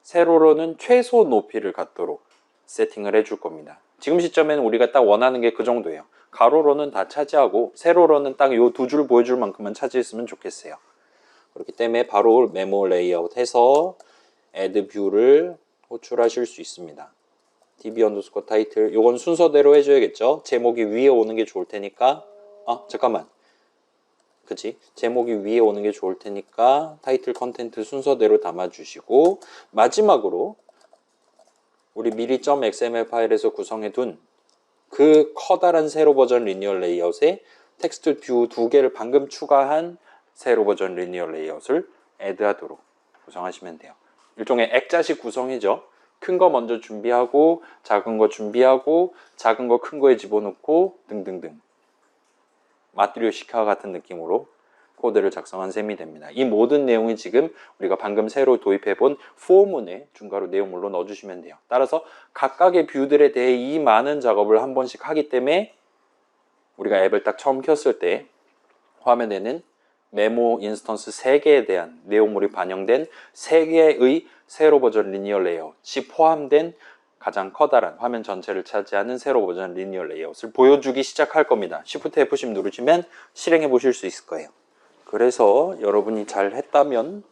세로로는 최소 높이를 갖도록 세팅을 해줄 겁니다. 지금 시점에는 우리가 딱 원하는 게 그 정도예요. 가로로는 다 차지하고 세로로는 딱 요 두 줄 보여줄 만큼만 차지했으면 좋겠어요. 그렇기 때문에 바로 메모 레이아웃 해서 add 뷰를 호출하실 수 있습니다. db 언더스코어 타이틀, 요건 순서대로 해줘야겠죠. 제목이 위에 오는 게 좋을 테니까, 잠깐만, 그치? 제목이 위에 오는 게 좋을 테니까 타이틀 컨텐트 순서대로 담아주시고, 마지막으로 우리 미리 .xml 파일에서 구성해 둔 그 커다란 세로 버전 리니어 레이아웃에 텍스트 뷰 2개를 방금 추가한 세로 버전 리니어 레이아웃을 애드하도록 구성하시면 돼요. 일종의 액자식 구성이죠. 큰 거 먼저 준비하고 작은 거 준비하고 작은 거 큰 거에 집어넣고 등등등, 마트리오시카 같은 느낌으로 코드를 작성한 셈이 됩니다. 이 모든 내용이 지금 우리가 방금 새로 도입해 본 포문에 중괄호 내용물로 넣어주시면 돼요. 따라서 각각의 뷰들에 대해 이 많은 작업을 한 번씩 하기 때문에 우리가 앱을 딱 처음 켰을 때 화면에는 메모 인스턴스 3개에 대한 내용물이 반영된 3개의 세로 버전 리니어 레이아웃이 포함된 가장 커다란 화면 전체를 차지하는 세로 버전 리니어 레이아웃을 보여주기 시작할 겁니다. Shift F10 누르시면 실행해 보실 수 있을 거예요. 그래서 여러분이 잘했다면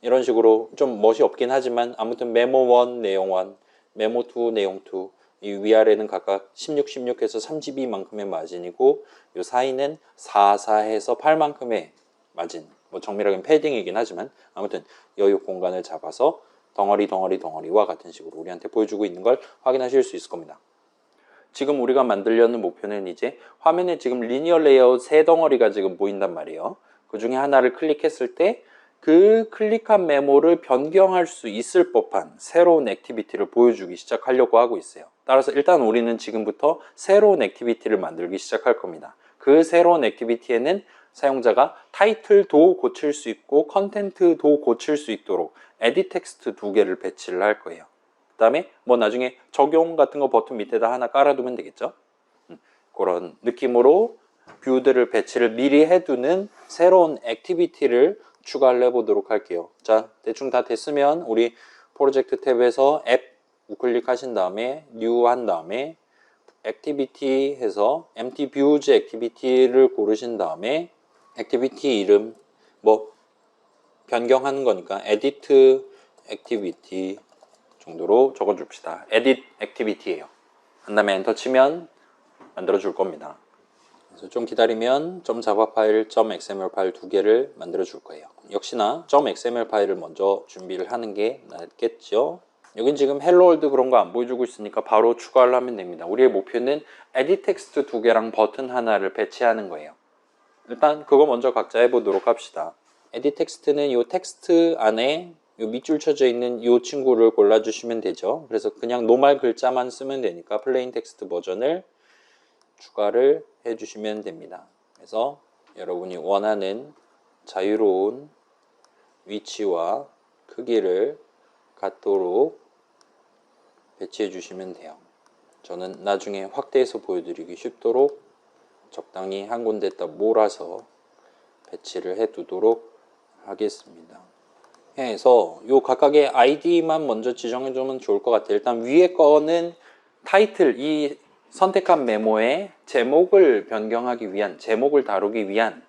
이런 식으로 좀 멋이 없긴 하지만 아무튼 메모 1 내용 1, 메모 2 내용 2, 이 위아래는 각각 16, 16해서 32만큼의 마진이고 이 사이는 4, 4해서 8만큼의 마진, 뭐 정밀하게는 패딩이긴 하지만 아무튼 여유 공간을 잡아서 덩어리와 같은 식으로 우리한테 보여주고 있는 걸 확인하실 수 있을 겁니다. 지금 우리가 만들려는 목표는 이제 화면에 지금 리니어 레이아웃 3덩어리가 지금 보인단 말이에요. 그 중에 하나를 클릭했을 때 그 클릭한 메모를 변경할 수 있을 법한 새로운 액티비티를 보여주기 시작하려고 하고 있어요. 따라서 일단 우리는 지금부터 새로운 액티비티를 만들기 시작할 겁니다. 그 새로운 액티비티에는 사용자가 타이틀도 고칠 수 있고 컨텐트도 고칠 수 있도록 에딧 텍스트 2개를 배치를 할 거예요. 그 다음에 뭐 나중에 적용 같은 거 버튼 밑에다 하나 깔아두면 되겠죠. 그런 느낌으로 뷰들을 배치를 미리 해두는 새로운 액티비티를 추가를 해보도록 할게요. 자, 대충 다 됐으면 우리 프로젝트 탭에서 앱 우클릭 하신 다음에 뉴 한 다음에 액티비티 해서 empty views 액티비티를 고르신 다음에 액티비티 이름 뭐 변경하는 거니까 edit activity 정도로 적어줍시다. edit activity예요. 한 다음에 엔터 치면 만들어 줄 겁니다. 그래서 좀 기다리면 .java 파일, .xml 파일 2개를 만들어 줄 거예요. 역시나 .xml 파일을 먼저 준비를 하는 게 낫겠죠. 여긴 지금 헬로 월드 그런 거 안 보여주고 있으니까 바로 추가를 하면 됩니다. 우리의 목표는 에딧 텍스트 2개랑 버튼 하나를 배치하는 거예요. 일단 그거 먼저 각자 해보도록 합시다. 에딧 텍스트는 이 텍스트 안에 요 밑줄 쳐져 있는 이 친구를 골라주시면 되죠. 그래서 그냥 노말 글자만 쓰면 되니까 플레인 텍스트 버전을 추가를 해주시면 됩니다. 그래서 여러분이 원하는 자유로운 위치와 크기를 갖도록 배치해 주시면 돼요. 저는 나중에 확대해서 보여드리기 쉽도록 적당히 한 군데다 몰아서 배치를 해 두도록 하겠습니다. 해서 요 각각의 아이디만 먼저 지정해 주면 좋을 것 같아요. 일단 위에 거는 타이틀, 이 선택한 메모의 제목을 변경하기 위한, 제목을 다루기 위한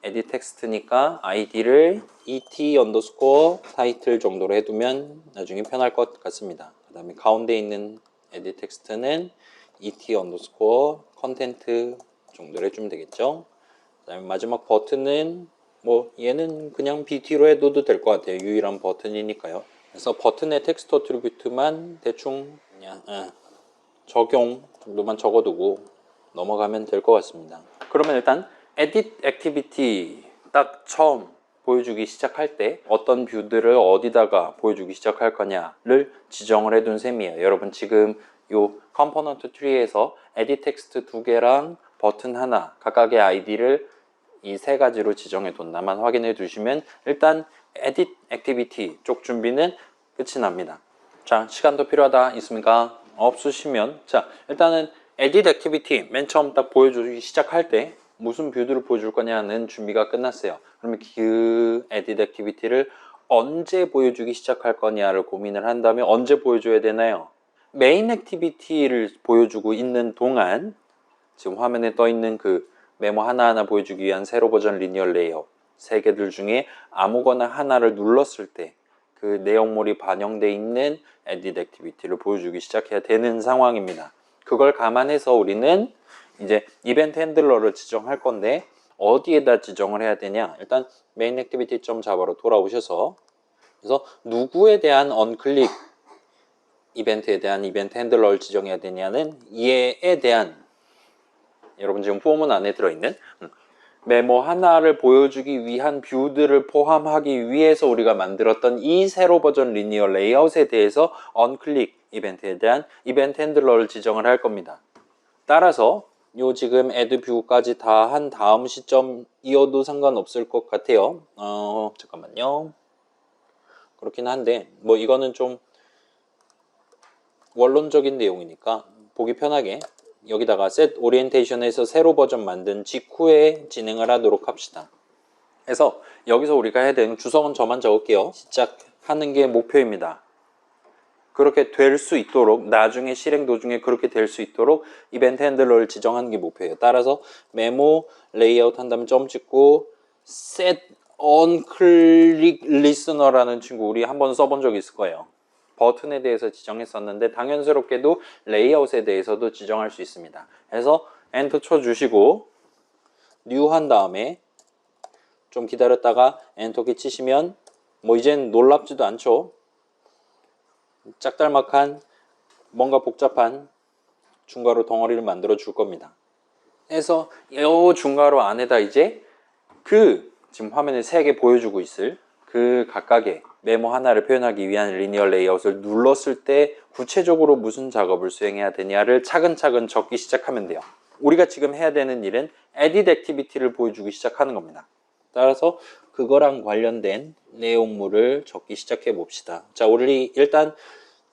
에딧 텍스트니까 아이디를 et 언더스코어 타이틀 정도로 해두면 나중에 편할 것 같습니다. 그 다음에 가운데 있는 에딧 텍스트는 et 언더스코어 컨텐트 정도로 해주면 되겠죠. 그 다음에 마지막 버튼은 뭐 얘는 그냥 bt로 해둬도 될 것 같아요. 유일한 버튼이니까요. 그래서 버튼의 텍스트 어트리뷰트만 대충 그냥 적용 정도만 적어두고 넘어가면 될 것 같습니다. 그러면 일단 edit activity 딱 처음 보여주기 시작할 때 어떤 뷰들을 어디다가 보여주기 시작할 거냐를 지정을 해둔 셈이에요. 여러분 지금 요 컴포넌트 트리에서 에디 텍스트 2개랑 버튼 하나 각각의 아이디를 이 세 가지로 지정해 뒀나만 확인해 두시면 일단 에딧 액티비티 쪽 준비는 끝이 납니다. 자, 시간도 필요하다 있습니까? 없으시면 자, 일단은 에딧 액티비티 맨 처음 딱 보여주기 시작할 때 무슨 뷰들을 보여줄 거냐는 준비가 끝났어요. 그러면 그 에딧 액티비티를 언제 보여주기 시작할 거냐를 고민을 한다면 언제 보여줘야 되나요? 메인 액티비티를 보여주고 있는 동안 지금 화면에 떠 있는 그 메모 하나하나 보여주기 위한 세로 버전 리니어 레이아웃 세 개들 중에 아무거나 하나를 눌렀을 때 그 내용물이 반영되어 있는 에딧 액티비티를 보여주기 시작해야 되는 상황입니다. 그걸 감안해서 우리는 이제 이벤트 핸들러를 지정할 건데 어디에다 지정을 해야 되냐? 일단 메인 액티비티 점 자바로 돌아오셔서 그래서 누구에 대한 언클릭 이벤트에 대한 이벤트 핸들러를 지정해야 되냐는 얘에 대한 여러분 지금 폼은 안에 들어있는 메모 하나를 보여주기 위한 뷰들을 포함하기 위해서 우리가 만들었던 이 세로 버전 리니어 레이아웃에 대해서 언클릭 이벤트에 대한 이벤트 핸들러를 지정을 할 겁니다. 따라서 요 지금 add 뷰까지 다 한 다음 시점이어도 상관없을 것 같아요. 잠깐만요. 그렇긴 한데 뭐 이거는 좀 원론적인 내용이니까 보기 편하게 여기다가 set orientation에서 새로 버전 만든 직후에 진행을 하도록 합시다. 그래서 여기서 우리가 해야 되는 주석은 저만 적을게요. 시작하는 게 목표입니다. 그렇게 될 수 있도록 나중에 실행 도중에 그렇게 될 수 있도록 이벤트 핸들러를 지정하는 게 목표예요. 따라서 메모 레이아웃 한 다음에 점 찍고 set on click listener라는 친구 우리 한번 써본 적 있을 거예요. 버튼에 대해서 지정했었는데 당연스럽게도 레이아웃에 대해서도 지정할 수 있습니다. 그래서 엔터 쳐주시고 뉴 한 다음에 좀 기다렸다가 엔터키 치시면 뭐 이젠 놀랍지도 않죠. 짝달막한 뭔가 복잡한 중괄호 덩어리를 만들어 줄 겁니다. 그래서 이 중괄호 안에다 이제 그 지금 화면에 3개 보여주고 있을 그 각각의 메모 하나를 표현하기 위한 리니어 레이아웃을 눌렀을 때 구체적으로 무슨 작업을 수행해야 되냐를 차근차근 적기 시작하면 돼요. 우리가 지금 해야 되는 일은 edit activity를 보여주기 시작하는 겁니다. 따라서 그거랑 관련된 내용물을 적기 시작해 봅시다. 자, 우리 일단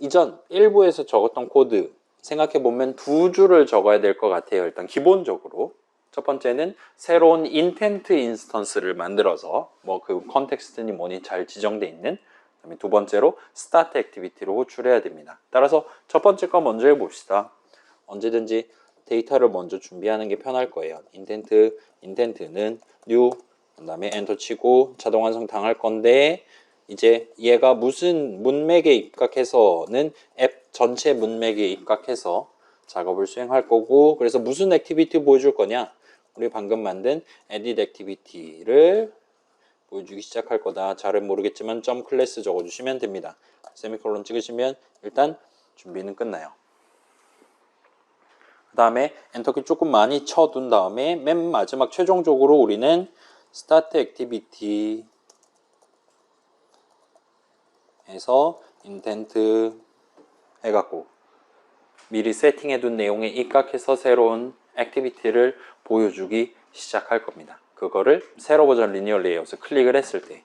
이전 1부에서 적었던 코드 생각해보면 2줄을 적어야 될 것 같아요. 일단 기본적으로 첫 번째는 새로운 인텐트 인스턴스를 만들어서 뭐 그 컨텍스트니 뭐니 잘 지정돼 있는 그다음에 두 번째로 스타트 액티비티로 호출해야 됩니다. 따라서 첫 번째 거 먼저 해봅시다. 언제든지 데이터를 먼저 준비하는 게 편할 거예요. 인텐트는 new 그 다음에 엔터 치고 자동 완성 당할 건데 이제 얘가 무슨 문맥에 입각해서는 앱 전체 문맥에 입각해서 작업을 수행할 거고 그래서 무슨 액티비티 보여줄 거냐 우리 방금 만든 edit 액티비티를 보여주기 시작할 거다. 잘은 모르겠지만 점 클래스 적어주시면 됩니다. 세미콜론 찍으시면 일단 준비는 끝나요. 그 다음에 엔터키 조금 많이 쳐둔 다음에 맨 마지막 최종적으로 우리는 스타트 액티비티 해서 인텐트 해갖고 미리 세팅해둔 내용에 입각해서 새로운 액티비티를 보여주기 시작할 겁니다. 그거를 새로 버전 리니어 레이아웃을 클릭을 했을 때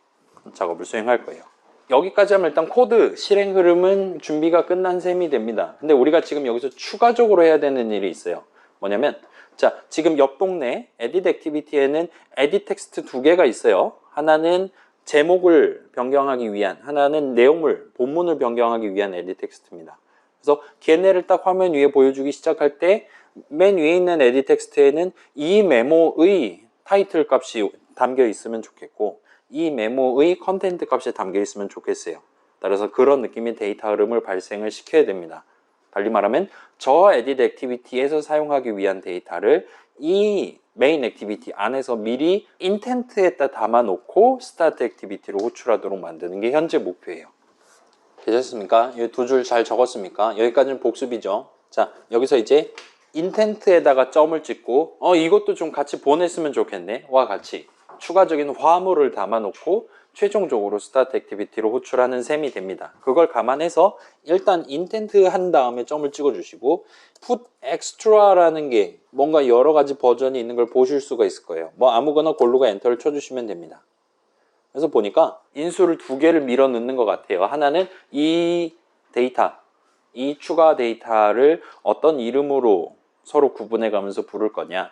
작업을 수행할 거예요. 여기까지 하면 일단 코드 실행 흐름은 준비가 끝난 셈이 됩니다. 근데 우리가 지금 여기서 추가적으로 해야 되는 일이 있어요. 뭐냐면 자 지금 옆 동네 에딧 액티비티에는 에딧 텍스트 2개가 있어요. 하나는 제목을 변경하기 위한 하나는 내용물 본문을 변경하기 위한 에딧 텍스트입니다. 그래서 걔네를 딱 화면 위에 보여주기 시작할 때 맨 위에 있는 에딧 텍스트에는 이 메모의 타이틀 값이 담겨 있으면 좋겠고 이 메모의 컨텐트 값이 담겨 있으면 좋겠어요. 따라서 그런 느낌의 데이터 흐름을 발생을 시켜야 됩니다. 달리 말하면 저 에딧 액티비티에서 사용하기 위한 데이터를 이 메인 액티비티 안에서 미리 인텐트에다 담아놓고 스타트 액티비티로 호출하도록 만드는 게 현재 목표예요. 되셨습니까? 이 두 줄 잘 적었습니까? 여기까지는 복습이죠. 자, 여기서 이제 인텐트에다가 점을 찍고 이것도 좀 같이 보냈으면 좋겠네. 와 같이 추가적인 화물을 담아놓고 최종적으로 스타트 액티비티로 호출하는 셈이 됩니다. 그걸 감안해서 일단 인텐트 한 다음에 점을 찍어주시고 put extra라는 게 뭔가 여러 가지 버전이 있는 걸 보실 수가 있을 거예요. 뭐 아무거나 고르고 엔터를 쳐주시면 됩니다. 그래서 보니까 인수를 두 개를 밀어 넣는 것 같아요. 하나는 이 데이터, 이 추가 데이터를 어떤 이름으로 서로 구분해 가면서 부를 거냐.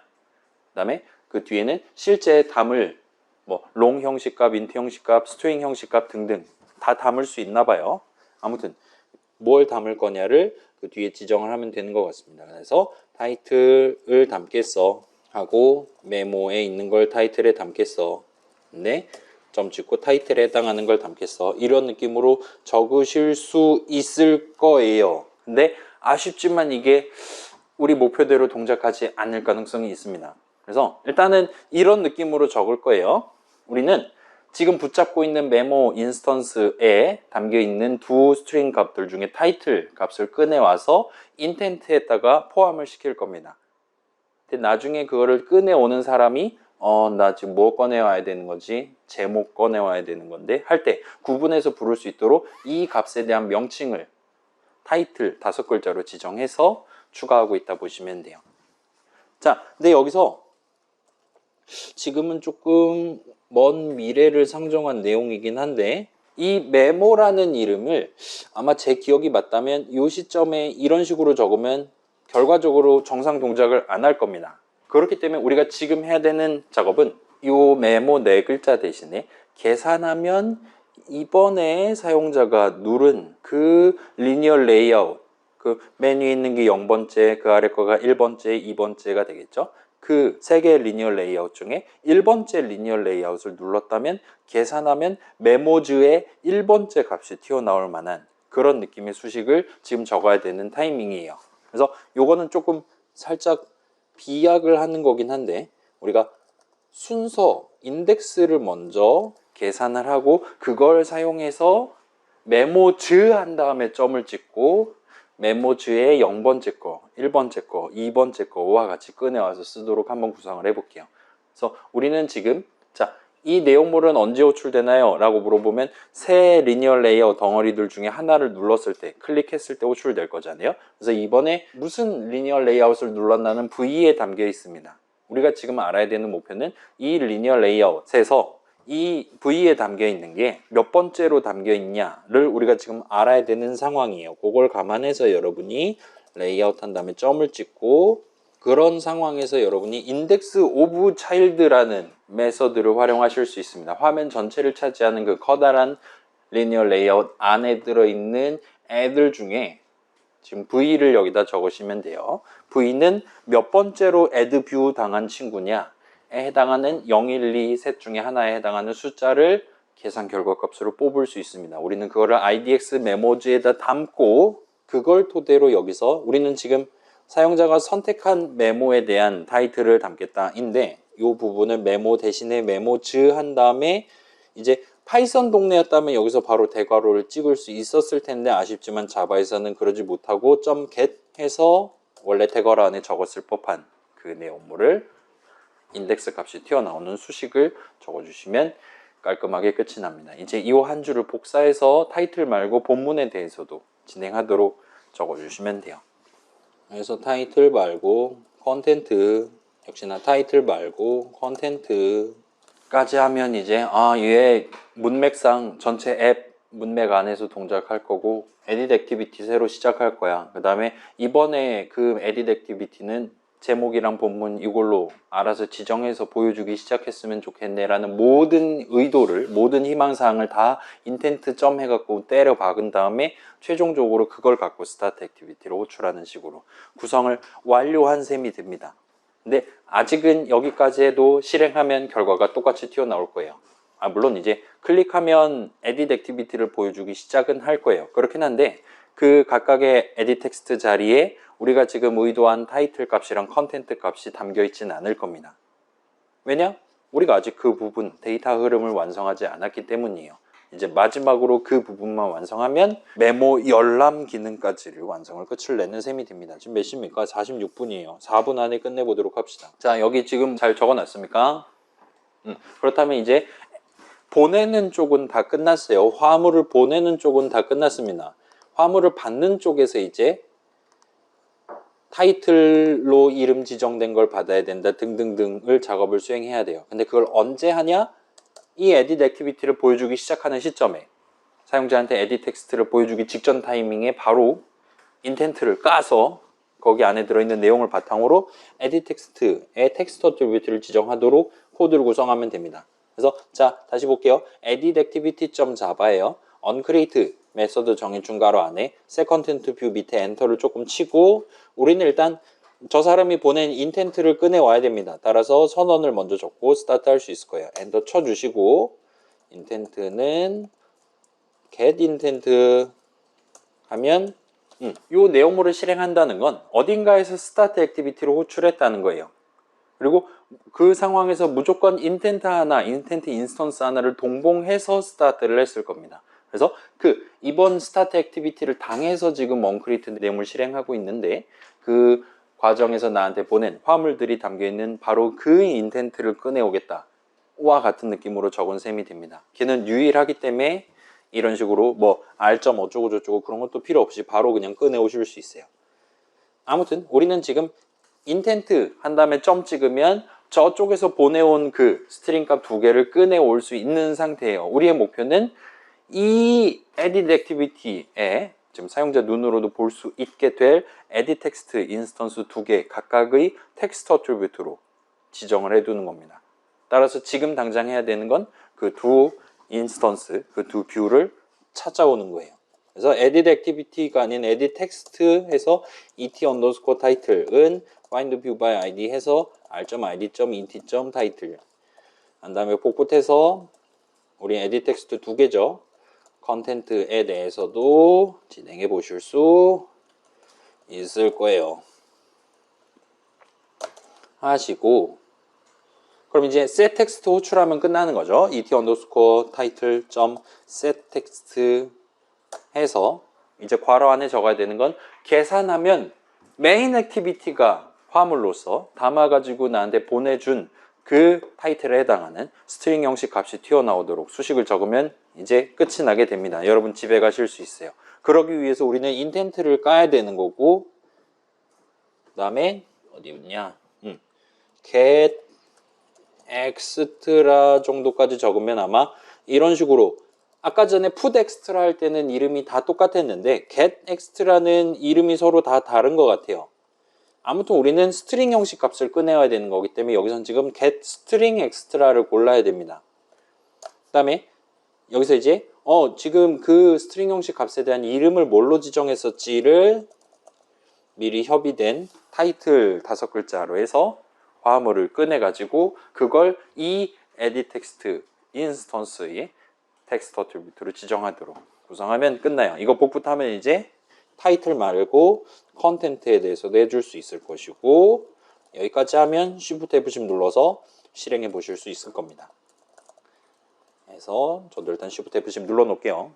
그 다음에 그 뒤에는 실제 담을 뭐 롱 형식값, 인트 형식값, 스트링 형식값 등등 다 담을 수 있나 봐요. 아무튼 뭘 담을 거냐를 그 뒤에 지정을 하면 되는 것 같습니다. 그래서 타이틀을 담겠어 하고 메모에 있는 걸 타이틀에 담겠어. 근데 점 찍고 타이틀에 해당하는 걸 담겠어. 이런 느낌으로 적으실 수 있을 거예요. 근데 아쉽지만 이게 우리 목표대로 동작하지 않을 가능성이 있습니다. 그래서 일단은 이런 느낌으로 적을 거예요. 우리는 지금 붙잡고 있는 메모 인스턴스에 담겨 있는 두 스트링 값들 중에 타이틀 값을 꺼내와서 인텐트에다가 포함을 시킬 겁니다. 근데 나중에 그거를 꺼내오는 사람이 나 지금 뭐 꺼내와야 되는 거지? 제목 꺼내와야 되는 건데 할 때 구분해서 부를 수 있도록 이 값에 대한 명칭을 타이틀 5글자로 지정해서 추가하고 있다 보시면 돼요. 자, 근데 여기서 지금은 조금 먼 미래를 상정한 내용이긴 한데 이 메모라는 이름을 아마 제 기억이 맞다면 이 시점에 이런 식으로 적으면 결과적으로 정상 동작을 안 할 겁니다. 그렇기 때문에 우리가 지금 해야 되는 작업은 이 메모 4글자 대신에 계산하면 이번에 사용자가 누른 그 리니어 레이아웃, 그 메뉴에 있는 게 0번째, 그 아래 거가 1번째, 2번째가 되겠죠. 그 세 개의 리니어 레이아웃 중에 1번째 리니어 레이아웃을 눌렀다면 계산하면 메모즈의 1번째 값이 튀어나올 만한 그런 느낌의 수식을 지금 적어야 되는 타이밍이에요. 그래서 요거는 조금 살짝 비약을 하는 거긴 한데 우리가 순서, 인덱스를 먼저 계산을 하고 그걸 사용해서 메모즈 한 다음에 점을 찍고 메모즈의 0번째 거, 1번째 거, 2번째 거와 같이 꺼내와서 쓰도록 한번 구성을 해볼게요. 그래서 우리는 지금 이 내용물은 언제 호출되나요? 라고 물어보면 새 리니어 레이어 덩어리들 중에 하나를 눌렀을 때, 클릭했을 때 호출될 거잖아요. 그래서 이번에 무슨 리니어 레이아웃을 눌렀나는 V에 담겨 있습니다. 우리가 지금 알아야 되는 목표는 이 리니어 레이아웃에서 이 V에 담겨 있는 게 몇 번째로 담겨 있냐를 우리가 지금 알아야 되는 상황이에요. 그걸 감안해서 여러분이 레이아웃 한 다음에 점을 찍고 그런 상황에서 여러분이 인덱스 오브 차일드라는 메서드를 활용하실 수 있습니다. 화면 전체를 차지하는 그 커다란 리니어 레이아웃 안에 들어있는 애들 중에 지금 V를 여기다 적으시면 돼요. V는 몇 번째로 add view 당한 친구냐에 해당하는 0, 1, 2, 셋 중에 하나에 해당하는 숫자를 계산 결과값으로 뽑을 수 있습니다. 우리는 그거를 IDX 메모지에다 담고 그걸 토대로 여기서 우리는 지금 사용자가 선택한 메모에 대한 타이틀을 담겠다인데 이 부분을 메모 대신에 메모즈 한 다음에 이제 파이썬 동네였다면 여기서 바로 대괄호를 찍을 수 있었을 텐데 아쉽지만 자바에서는 그러지 못하고 .get 해서 원래 대괄호 안에 적었을 법한 그 내용물을 인덱스 값이 튀어나오는 수식을 적어주시면 깔끔하게 끝이 납니다. 이제 이 한 줄을 복사해서 타이틀 말고 본문에 대해서도 진행하도록 적어주시면 돼요. 그래서 타이틀 말고 컨텐트, 역시나 타이틀 말고 컨텐트까지 하면 이제 얘 문맥상 전체 앱 문맥 안에서 동작할 거고 에딧 액티비티 새로 시작할 거야. 그 다음에 이번에 그 에딧 액티비티는 제목이랑 본문 이걸로 알아서 지정해서 보여주기 시작했으면 좋겠네 라는 모든 의도를, 모든 희망사항을 다 인텐트 점 해갖고 때려 박은 다음에 최종적으로 그걸 갖고 스타트 액티비티로 호출하는 식으로 구성을 완료한 셈이 됩니다. 근데 아직은 여기까지 해도 실행하면 결과가 똑같이 튀어나올 거예요. 물론 이제 클릭하면 에딧 액티비티를 보여주기 시작은 할 거예요. 그렇긴 한데 그 각각의 에딧 텍스트 자리에 우리가 지금 의도한 타이틀 값이랑 컨텐트 값이 담겨 있지는 않을 겁니다. 왜냐? 우리가 아직 그 부분, 데이터 흐름을 완성하지 않았기 때문이에요. 이제 마지막으로 그 부분만 완성하면 메모 열람 기능까지를 완성을 끝을 내는 셈이 됩니다. 지금 몇 시입니까? 46분이에요. 4분 안에 끝내보도록 합시다. 자, 여기 지금 잘 적어놨습니까? 그렇다면 이제 보내는 쪽은 다 끝났어요. 화물을 보내는 쪽은 다 끝났습니다. 화물을 받는 쪽에서 이제 타이틀로 이름 지정된 걸 받아야 된다 등등등을 작업을 수행해야 돼요. 근데 그걸 언제 하냐? 이 edit activity를 보여주기 시작하는 시점에 사용자한테 edit 텍스트를 보여주기 직전 타이밍에 바로 인텐트를 까서 거기 안에 들어있는 내용을 바탕으로 edit 텍스트의 텍스트 attribute를 지정하도록 코드를 구성하면 됩니다. 그래서 자 다시 볼게요. edit activity.java예요. uncreate 메서드 정의준 가로 안에 second view 밑에 엔터를 조금 치고 우리는 일단 저 사람이 보낸 인텐트를 꺼내 와야 됩니다. 따라서 선언을 먼저 줬고 스타트 할 수 있을 거예요. 엔터 쳐주시고 인텐트는 get intent 하면 이 내용물을 실행한다는 건 어딘가에서 스타트 액티비티로 호출했다는 거예요. 그리고 그 상황에서 무조건 인텐트 하나, 인텐트 인스턴스 하나를 동봉해서 스타트를 했을 겁니다. 그래서 이번 스타트 액티비티를 당해서 지금 언크리트 내용을 실행하고 있는데 그 과정에서 나한테 보낸 화물들이 담겨있는 바로 그 인텐트를 꺼내오겠다 와 같은 느낌으로 적은 셈이 됩니다. 걔는 유일하기 때문에 이런 식으로 뭐 R.점 어쩌고 저쩌고 그런 것도 필요 없이 바로 그냥 꺼내오실 수 있어요. 아무튼 우리는 지금 인텐트 한 다음에 점 찍으면 저쪽에서 보내온 그 스트링 값 두 개를 꺼내올 수 있는 상태예요. 우리의 목표는 이 edit activity에 지금 사용자 눈으로도 볼 수 있게 될 edit 텍스트 인스턴스 두 개 각각의 텍스트 어트리뷰트로 지정을 해두는 겁니다. 따라서 지금 당장 해야 되는 건 그 두 인스턴스, 그 두 뷰를 찾아오는 거예요. 그래서 edit activity가 아닌 edit text 해서 et underscore title은 find view by id 해서 r.id.int.title 한 다음에 복붙해서 우리 edit text 두 개죠. 컨텐트에 대해서도 진행해 보실 수 있을 거예요. 하시고 그럼 이제 set text 호출하면 끝나는 거죠. et underscore title set text 해서 이제 괄호 안에 적어야 되는 건 계산하면 메인 액티비티가 화물로서 담아가지고 나한테 보내준 그 타이틀에 해당하는 스트링 형식 값이 튀어나오도록 수식을 적으면 이제 끝이 나게 됩니다. 여러분 집에 가실 수 있어요. 그러기 위해서 우리는 인텐트를 까야 되는 거고 그 다음에 어디 있냐 get extra 정도까지 적으면 아마 이런 식으로 아까 전에 put extra 할 때는 이름이 다 똑같았는데 get extra는 이름이 서로 다 다른 것 같아요. 아무튼 우리는 스트링 형식 값을 꺼내야 되는 거기 때문에 여기선 지금 get string extra를 골라야 됩니다. 그 다음에 여기서 이제 지금 그 스트링 형식 값에 대한 이름을 뭘로 지정했었지를 미리 협의된 타이틀 5글자로 해서 화물을 꺼내가지고 그걸 이 edit text 인스턴스의 텍스트 어트리뷰트로 지정하도록 구성하면 끝나요. 이거 복붙하면 이제 타이틀 말고 컨텐트에 대해서도 해줄 수 있을 것이고 여기까지 하면 Shift F10 눌러서 실행해 보실 수 있을 겁니다. 그래서 저도 일단 Shift F10 눌러 놓을게요.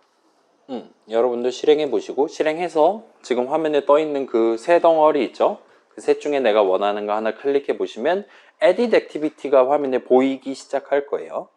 여러분들 실행해 보시고 실행해서 지금 화면에 떠 있는 그 세 덩어리 있죠? 그 셋 중에 내가 원하는 거 하나 클릭해 보시면 Edit Activity가 화면에 보이기 시작할 거예요.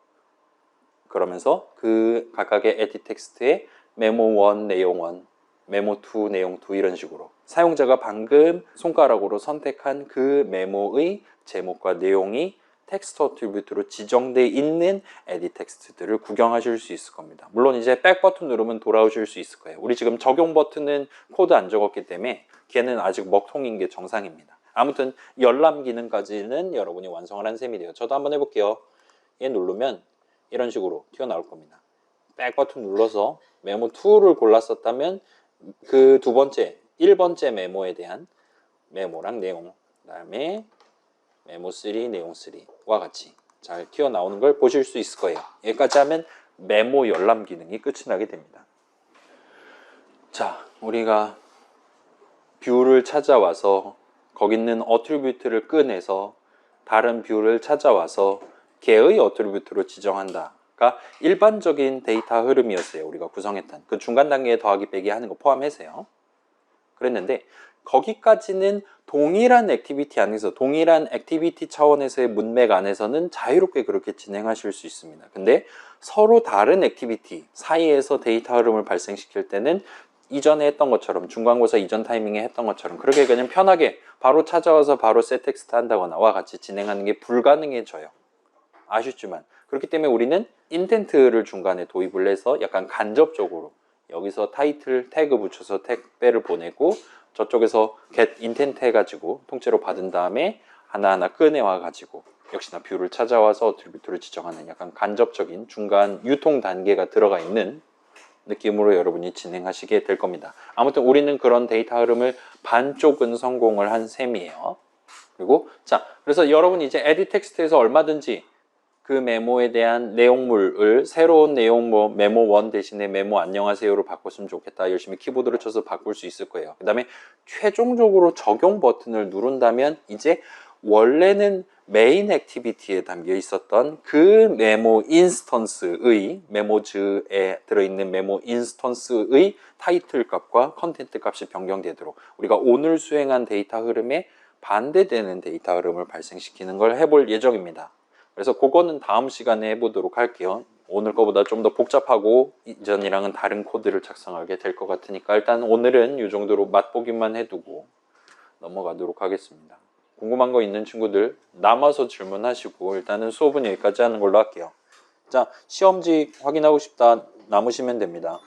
그러면서 그 각각의 edit 텍스트에 메모 1 내용 1, 메모 2 내용 2 이런 식으로 사용자가 방금 손가락으로 선택한 그 메모의 제목과 내용이 텍스트 어트리뷰트로 지정되어 있는 edit 텍스트들을 구경하실 수 있을 겁니다. 물론 이제 백 버튼 누르면 돌아오실 수 있을 거예요. 우리 지금 적용 버튼은 코드 안 적었기 때문에 걔는 아직 먹통인 게 정상입니다. 아무튼 열람 기능까지는 여러분이 완성을 한 셈이 돼요. 저도 한번 해볼게요. 얘 누르면 이런 식으로 튀어나올 겁니다. 백 버튼 눌러서 메모 2를 골랐었다면 그 두 번째, 1번째 메모에 대한 메모랑 내용, 그 다음에 메모 3, 내용 3와 같이 잘 튀어나오는 걸 보실 수 있을 거예요. 여기까지 하면 메모 열람 기능이 끝이 나게 됩니다. 자, 우리가 뷰를 찾아와서 거기 있는 어트리뷰트를 꺼내서 다른 뷰를 찾아와서 걔의 어트리뷰트로 지정한다가 일반적인 데이터 흐름이었어요. 우리가 구성했던 그 중간 단계에 더하기 빼기 하는 거 포함해서요. 그랬는데 거기까지는 동일한 액티비티 안에서 동일한 액티비티 차원에서의 문맥 안에서는 자유롭게 그렇게 진행하실 수 있습니다. 근데 서로 다른 액티비티 사이에서 데이터 흐름을 발생시킬 때는 이전에 했던 것처럼 중간고사 이전 타이밍에 했던 것처럼 그렇게 그냥 편하게 바로 찾아와서 바로 셋 텍스트 한다거나 와 같이 진행하는 게 불가능해져요. 아쉽지만 그렇기 때문에 우리는 인텐트를 중간에 도입을 해서 약간 간접적으로 여기서 타이틀 태그 붙여서 택배를 보내고 저쪽에서 get intent 해가지고 통째로 받은 다음에 하나하나 꺼내와 가지고 역시나 뷰를 찾아와서 어트리뷰트를 지정하는 약간 간접적인 중간 유통 단계가 들어가 있는 느낌으로 여러분이 진행하시게 될 겁니다. 아무튼 우리는 그런 데이터 흐름을 반쪽은 성공을 한 셈이에요. 그리고 자, 그래서 여러분이 이제 에디 텍스트에서 얼마든지 그 메모에 대한 내용물을 새로운 내용 뭐 메모 1 대신에 메모 안녕하세요로 바꿨으면 좋겠다. 열심히 키보드를 쳐서 바꿀 수 있을 거예요. 그 다음에 최종적으로 적용 버튼을 누른다면 이제 원래는 메인 액티비티에 담겨 있었던 그 메모 인스턴스의 메모즈에 들어있는 메모 인스턴스의 타이틀 값과 컨텐트 값이 변경되도록 우리가 오늘 수행한 데이터 흐름에 반대되는 데이터 흐름을 발생시키는 걸 해볼 예정입니다. 그래서 그거는 다음 시간에 해보도록 할게요. 오늘 거보다 좀 더 복잡하고 이전이랑은 다른 코드를 작성하게 될 것 같으니까 일단 오늘은 이 정도로 맛보기만 해두고 넘어가도록 하겠습니다. 궁금한 거 있는 친구들 남아서 질문하시고 일단은 수업은 여기까지 하는 걸로 할게요. 자, 시험지 확인하고 싶다 남으시면 됩니다.